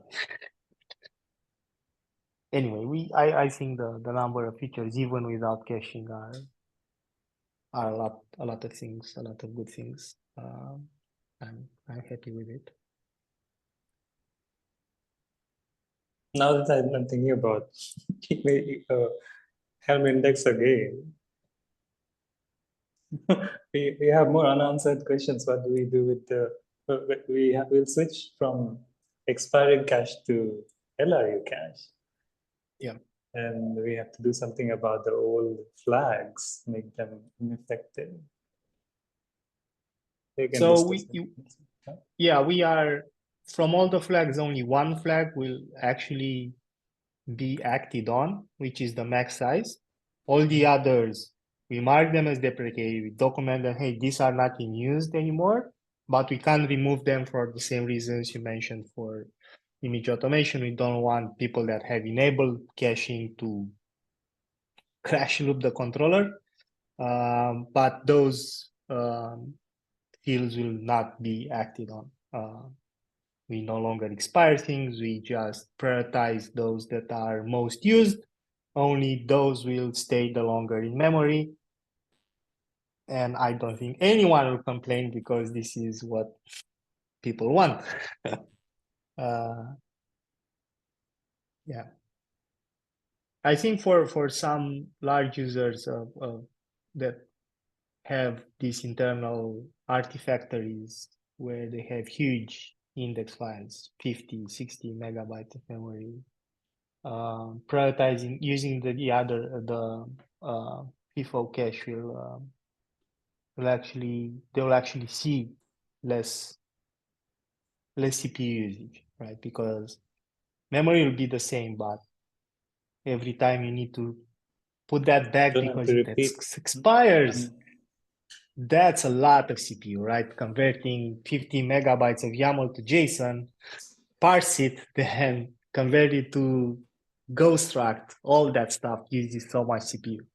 Anyway, I think the number of features, even without caching, are a lot of things, a lot of good things. I'm happy with it. Now that I'm thinking about Helm index again, we have more unanswered questions. What do we do with the? We'll switch from expiring cache to LRU cache. Yeah. And we have to do something about the old flags, make them ineffective. We can So discuss it. yeah, we are from all the flags, only one flag will actually be acted on, which is the max size. All the others, we mark them as deprecated, we document them, hey, these are not in use anymore, but we can't remove them for the same reasons you mentioned for image automation. We don't want people that have enabled caching to crash loop the controller, but those fields will not be acted on. We no longer expire things, we just prioritize those that are most used. Only those will stay the longer in memory. And I don't think anyone will complain because this is what people want. Yeah. I think for some large users that have these internal artifactories where they have huge index files, 50, 60 megabytes of memory, prioritizing using the FIFO cache will actually see less CPU usage, right? Because memory will be the same, but every time you need to put that back Don't have because to it repeat. expires, that's a lot of CPU, right? Converting 50 megabytes of YAML to JSON, parse it, then convert it to Ghoststruct, all that stuff uses so much CPU,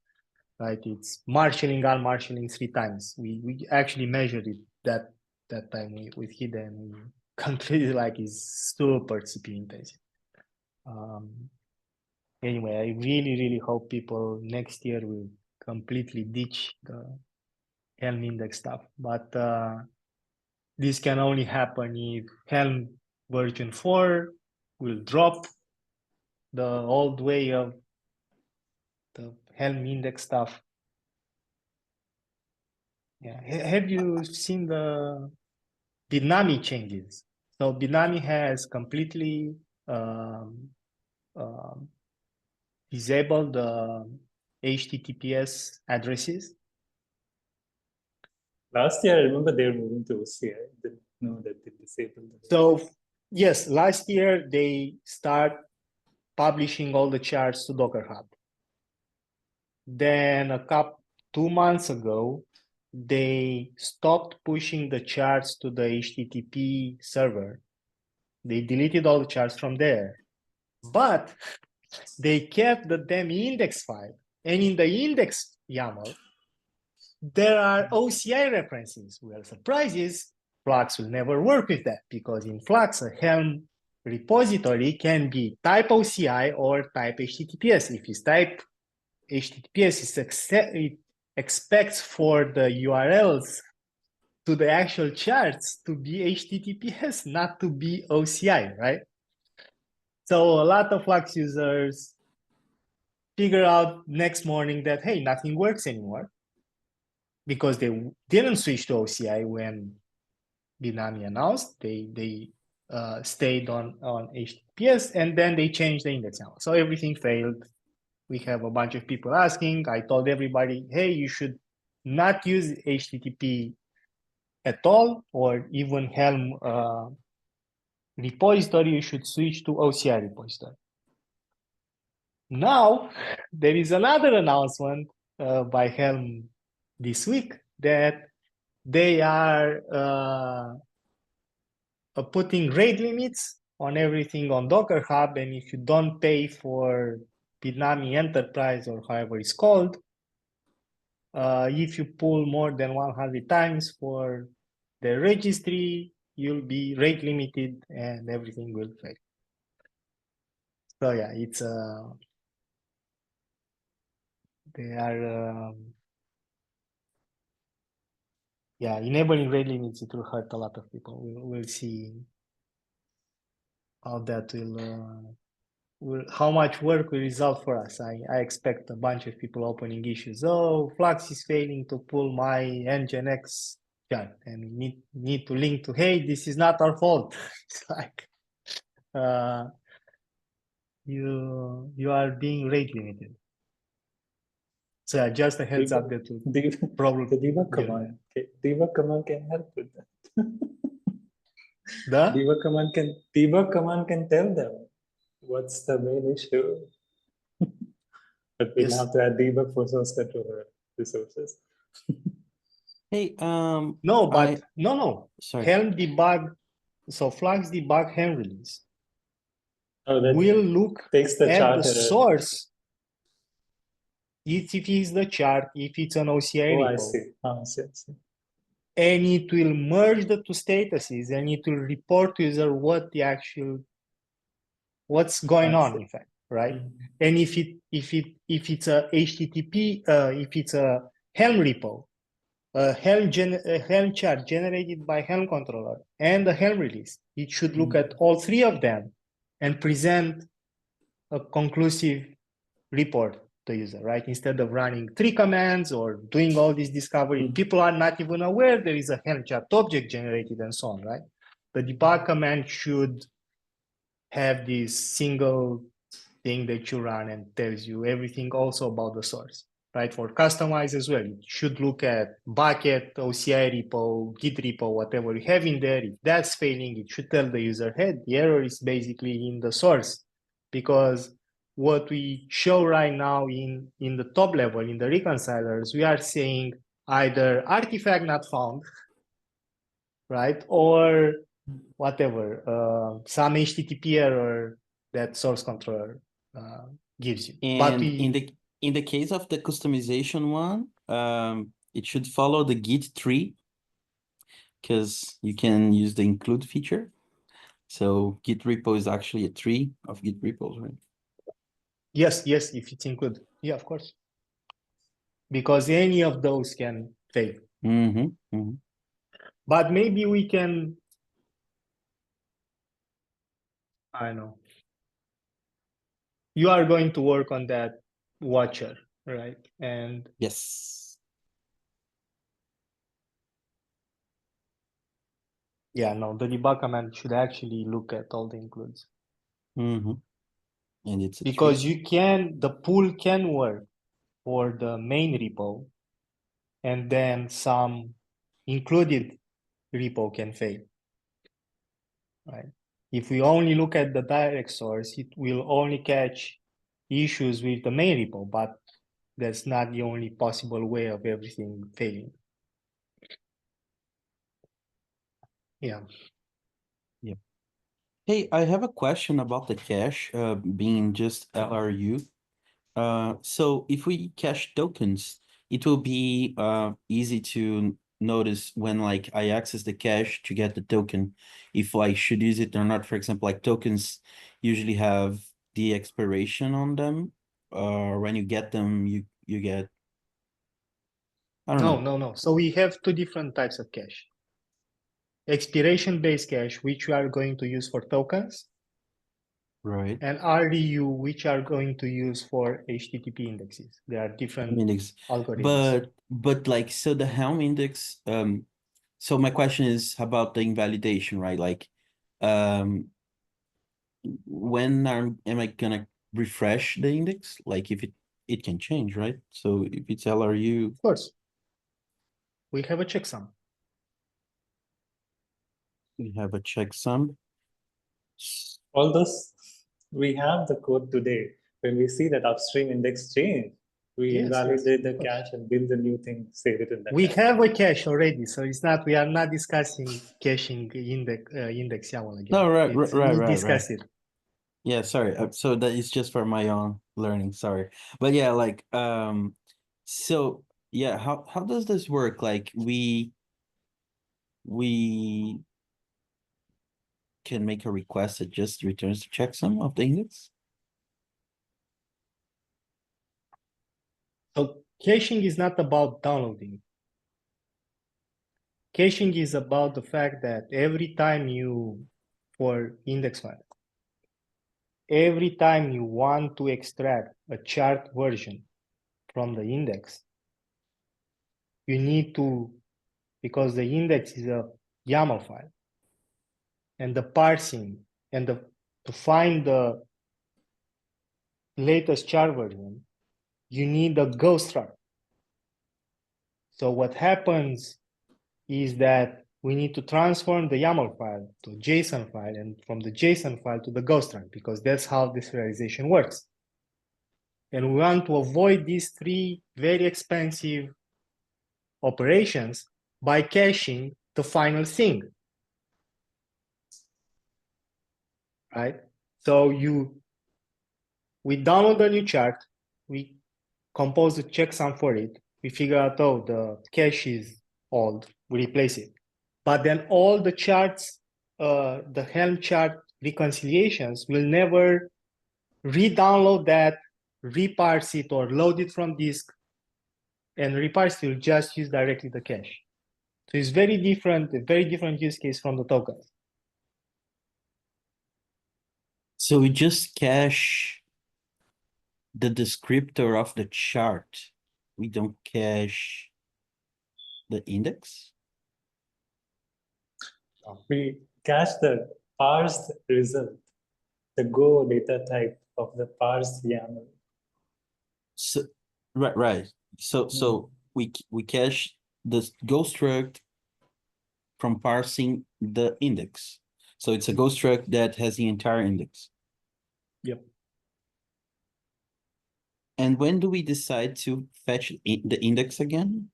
right? It's marshalling, unmarshalling 3 times. We actually measured it that time with Hida, and we concluded like it's super CPU intensive. Anyway, I really hope people next year will completely ditch the Helm index stuff. But this can only happen if Helm version 4 will drop the old way of the Helm index stuff. Yeah, have you seen the Bitnami changes. So Bitnami has completely disabled the HTTPS addresses. Last year, I remember they were moving to OCI. I didn't know that they disabled it. So yes, last year they start publishing all the charts to Docker Hub. Then 2 months ago, they stopped pushing the charts to the HTTP server. They deleted all the charts from there, but they kept the damn index file. And in the index YAML, there are OCI references. Well, surprise is Flux will never work with that because in Flux, a Helm repository can be type OCI or type HTTPS. If it's type HTTPS, it expects for the URLs to the actual charts to be HTTPS, not to be OCI, right? So a lot of Flux users figure out next morning that, hey, nothing works anymore because they didn't switch to OCI when Bitnami announced. They stayed on HTTPS and then they changed the index now. So everything failed. We have a bunch of people asking. I told everybody, hey, you should not use HTTP at all, or even Helm repository, you should switch to OCI repository. Now, there is another announcement by Helm this week that they are putting rate limits on everything on Docker Hub, and if you don't pay for Bitnami Enterprise or however it's called, if you pull more than 100 times for the registry, you'll be rate limited and everything will fail. So yeah, it's they are yeah, enabling rate limits. It will hurt a lot of people. We'll see how that will how much work will result for us. I expect a bunch of people opening issues. Oh, Flux is failing to pull my Nginx chart, and we need to link to, hey, this is not our fault. It's like you are being rate limited. So yeah, just a heads up that will probably the debug command. Okay. Debug command can help with that. the debug command can tell them what's the main issue. But we'll Yes. have to add debug for source controller resources. Hey, no, but no. sorry. Helm debug. So Flux debug Helm release Oh, that will look takes the at chart the error. source. If it is the chart, if it's an OCI Oh, repo, I see. I see. and it will merge the two statuses and it will report to user what's going on, in fact, right? And if it's a HTTP, if it's a Helm repo, a Helm chart generated by Helm controller and a Helm release, it should look at all three of them and present a conclusive report to user, right? Instead of running 3 commands or doing all this discovery, people are not even aware there is a Helm chart object generated and so on, right? The debug command should have this single thing that you run and tells you everything also about the source, right? For customize as well, it should look at bucket, OCI repo, Git repo, whatever you have in there. If that's failing, it should tell the user, hey, the error is basically in the source, because what we show right now in the top level, in the reconcilers, we are saying either artifact not found, right? Or whatever, some HTTP error that source controller gives you. But And in the case of the customization one, it should follow the Git tree because you can use the include feature. So Git repo is actually a tree of Git repos, right? yes, if it's included. Yeah, of course. Because any of those can fail. But maybe we can, I know. You are going to work on that watcher, right? And Yes. Yeah, no, the debug command should actually look at all the includes. Mm-hmm. And it's a Because tree. the pool can work for the main repo, and then some included repo can fail, right? If we only look at the direct source, it will only catch issues with the main repo, but that's not the only possible way of everything failing. Yeah. Yeah. Hey, I have a question about the cache being just LRU. So if we cache tokens, it will be easy to notice when like I access the cache to get the token, if I should use it or not. For example, like tokens usually have the expiration on them, or when you get them, you get, I don't No, know, no, no. So we have two different types of cache. Expiration-based cache, which we are going to use for tokens, right? and RDU, which are going to use for HTTP indexes. There are different Index, algorithms. but like so the Helm index. So my question is about the invalidation, right? Like, um, when am I gonna refresh the index? Like if it can change, right? So if it's LRU, Of course, we have a checksum. we have a checksum. All those, we have the code today. When we see that upstream index change, we Yes, invalidate the of course. cache and build a new thing, save it in the We cache. have a cache already, so it's not. We are not discussing caching index YAML again. No, right, We right. discussed it. Yeah, sorry. So that is just for my own learning. Sorry, but yeah, like so yeah, how does this work? Like we can make a request that just returns the checksum of the index. So caching is not about downloading. Caching is about the fact that every time you, for index file, every time you want to extract a chart version from the index, you need to, because the index is a YAML file, and the parsing and to find the latest chart version, you need a ghost chart. So what happens is that we need to transform the YAML file to a JSON file, and from the JSON file to the ghost chart, because that's how this serialization works. And we want to avoid these three very expensive operations by caching the final thing, right? So we download a new chart, we compose a checksum for it, we figure out, oh, the cache is old, we replace it. But then all the charts, the Helm chart reconciliations will never re-download that, reparse it, or load it from disk, and reparse it will just use directly the cache. So it's very different, a very different use case from the tokens. So we just cache the descriptor of the chart. We don't cache the index. We cache the parsed result, the Go data type of the parsed YAML. So right. So we cache the go struct from parsing the index. So it's a go struct that has the entire index. Yep. And when do we decide to fetch the index again?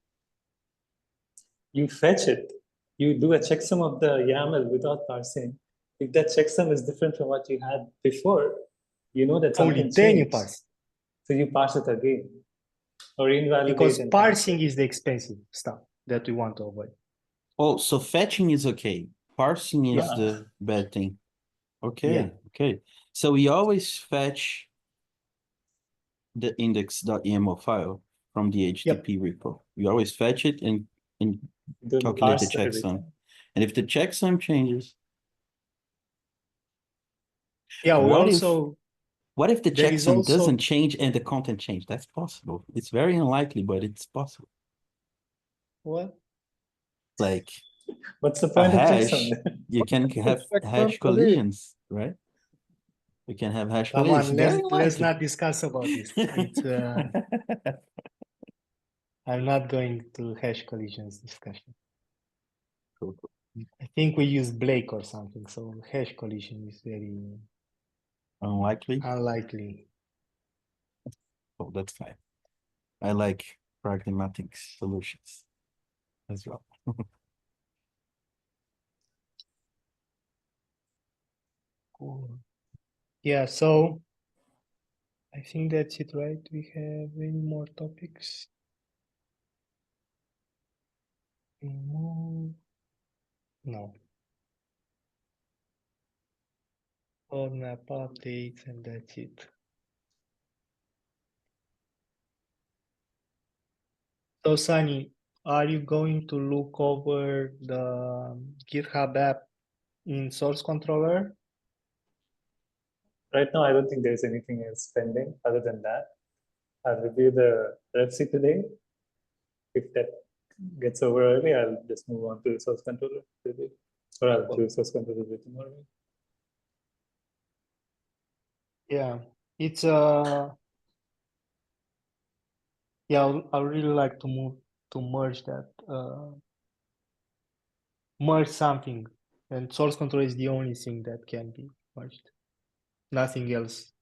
You fetch it. You do a checksum of the YAML without parsing. If that checksum is different from what you had before, you know that Only something then you changed. parse. So you parse it again or invalidate. Because and parsing is the expensive stuff that we want to avoid. Oh, so fetching is okay. Parsing is Yeah. the bad thing. Okay, Yeah. okay. So we always fetch the index.yaml file from the HTTP repo. We always fetch it and Then calculate the parse every checksum. time. And if the checksum changes, Yeah, we what also, if the there is checksum also, doesn't change and the content change? That's possible. It's very unlikely, but it's possible. what? Like What's the A point of hash, checksum then? you can have Checksum hash for this. collisions, right? You can have hash Come collisions. on, Very let's likely. not discuss about this. It's I'm not going to hash collisions discussion. Cool, cool. I think we use Blake or something, so hash collision is very Unlikely. unlikely. Oh, that's fine. I like pragmatic solutions as well. Cool. Yeah, so I think that's it, right? We have any more topics? Any more? No. Roadmap updates, and that's it. So, Sunny, are you going to look over the GitHub app in source controller? Right now, I don't think there's anything else pending other than that. I'll review the RefC today. If that gets over early, I'll just move on to the source controller review. Or I'll do source controller review tomorrow. Yeah, it's yeah, I would really like to merge that, merge something, and source control is the only thing that can be merged. Nothing else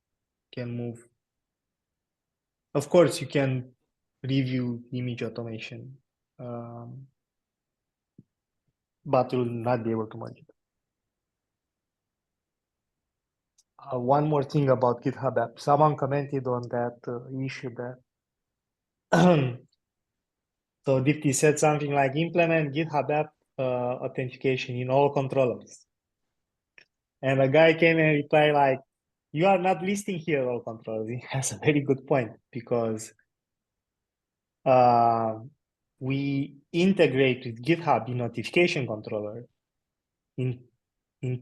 can move. Of course, you can review image automation, but you'll not be able to merge it. One more thing about GitHub app. Someone commented on that issue that so Dipti said something like implement GitHub app authentication in all controllers. And a guy came and replied like, you are not listing here all controllers. He has a very good point because we integrate with GitHub in notification controller in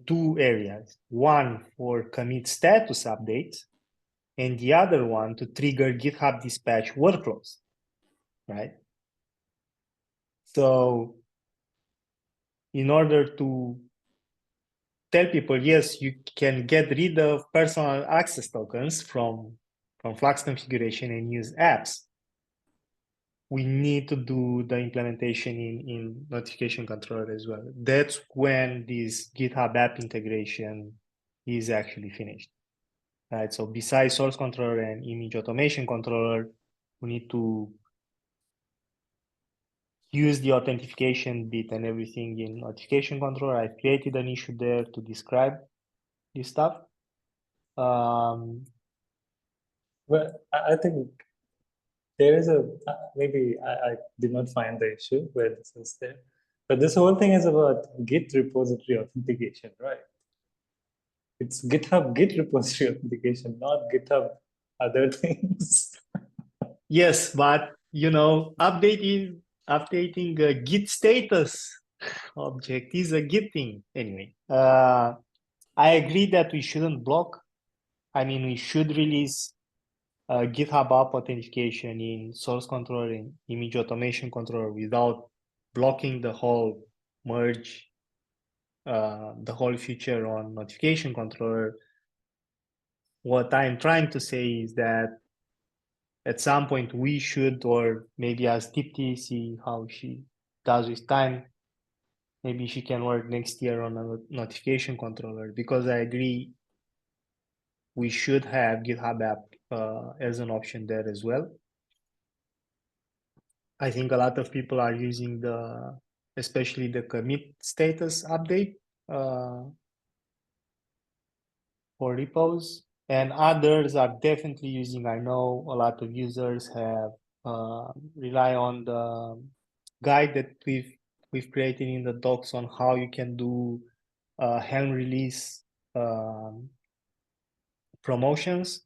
two areas. One for commit status updates and the other one to trigger GitHub dispatch workflows, right? So in order to tell people, yes, you can get rid of personal access tokens from Flux configuration and use apps, we need to do the implementation in notification controller as well. That's when this GitHub app integration is actually finished. Right, so besides source controller and image automation controller, we need to use the authentication bit and everything in notification controller. I've created an issue there to describe this stuff. Well, I think there is a maybe I did not find the issue where this is there, but this whole thing is about Git repository authentication, right? It's GitHub Git repository authentication, not GitHub other things. Yes, but you know, updating a Git status object is a Git thing. Anyway, I agree that we shouldn't block. I mean, we should release GitHub app authentication in source controller and image automation controller without blocking the whole merge, the whole feature on notification controller. What I'm trying to say is that at some point we should, or maybe as Tipti, see how she does with time. Maybe she can work next year on a notification controller, because I agree we should have GitHub app as an option there as well. I think a lot of people are using especially the commit status update for repos, and others are definitely using. I know a lot of users have rely on the guide that we've created in the docs on how you can do Helm release promotions,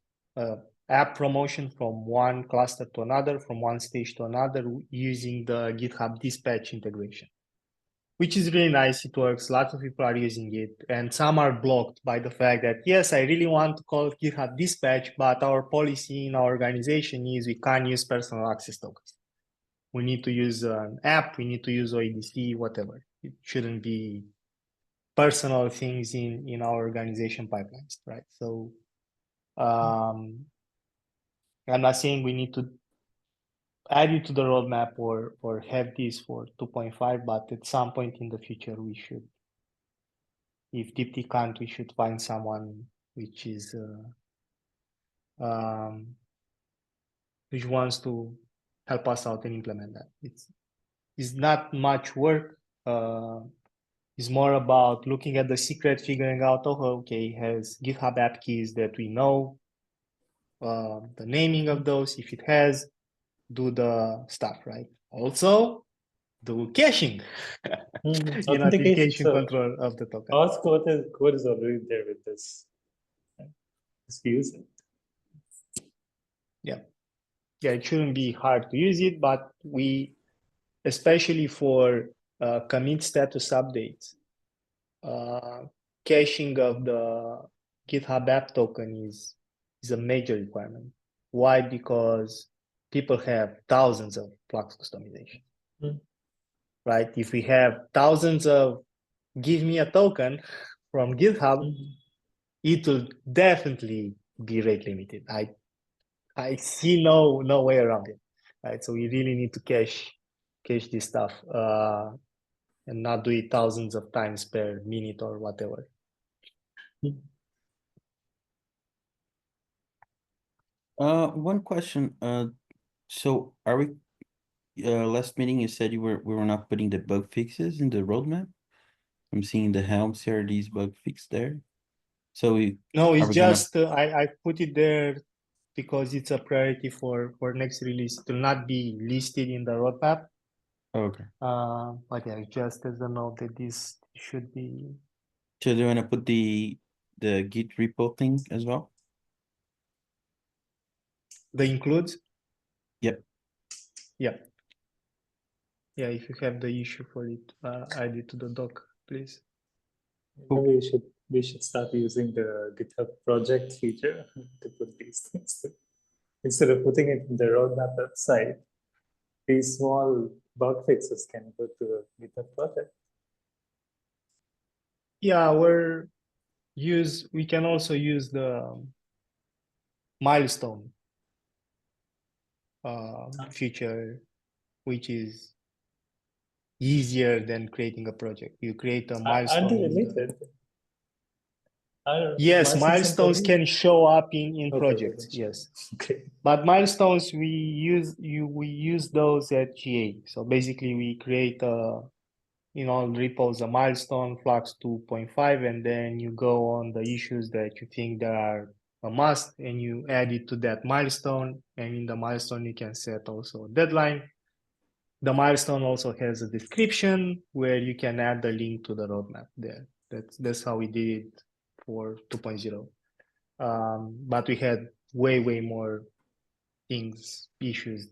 app promotion from one cluster to another, from one stage to another, using the GitHub dispatch integration, which is really nice. It works. Lots of people are using it, and some are blocked by the fact that, yes, I really want to call GitHub dispatch, but our policy in our organization is we can't use personal access tokens. We need to use an app, we need to use OEDC, whatever. It shouldn't be personal things in our organization pipelines, right? So I'm not saying we need to add it to the roadmap or have this for 2.5, but at some point in the future we should. If Dipti can't, we should find someone which is which wants to help us out and implement that. It's not much work. It's more about looking at the secret, figuring out, oh, okay, has GitHub app keys that we know, the naming of those, if it has, do the stuff, right? Also, do caching, Authentication. authentication So control of the token. our code is already there with this. Just use it. Yeah, it shouldn't be hard to use it, but we, especially for commit status updates, caching of the GitHub app token is a major requirement. Why? Because people have thousands of Flux customization, right? If we have thousands of give me a token from GitHub, it will definitely be rate limited. I see no way around it, right? So we really need to cache this stuff and not do it thousands of times per minute or whatever. One question. So are we? Last meeting you said we were not putting the bug fixes in the roadmap. I'm seeing the Helm CRD's bug fix there. So No, it's we gonna- just I put it there because it's a priority for next release. It will not be listed in the roadmap. okay. But yeah, just as a note that this should be. So do you wanna put the Git repo thing as well? The includes? Yep. Yeah. Yeah, if you have the issue for it, add it to the doc, please. Maybe we should start using the GitHub project feature to put these things. Instead of putting it in the roadmap website, these small bug fixes can go to a GitHub project. Yeah, we can also use the milestone feature, which is easier than creating a project. You create a milestone. Aren't they related? Yes, milestones can show up in projects. Okay. Yes. Okay. But milestones we use those at GA. So basically we create in all repos a milestone Flux 2.5, and then you go on the issues that you think that are a must, and you add it to that milestone. And in the milestone you can set also a deadline. The milestone also has a description where you can add the link to the roadmap there. That's how we did it for 2.0. But we had way more issues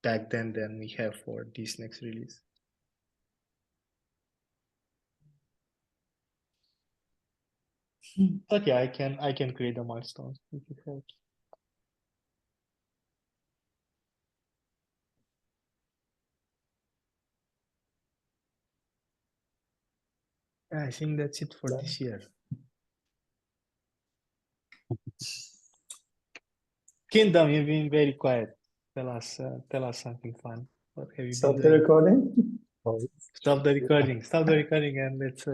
back then than we have for this next release. But yeah, I can create the milestones if it helps. I think that's it for this year. Kingdom, you've been very quiet. Tell us something fun. What have you Stop been the doing? recording. Stop the recording. Stop the recording, and let's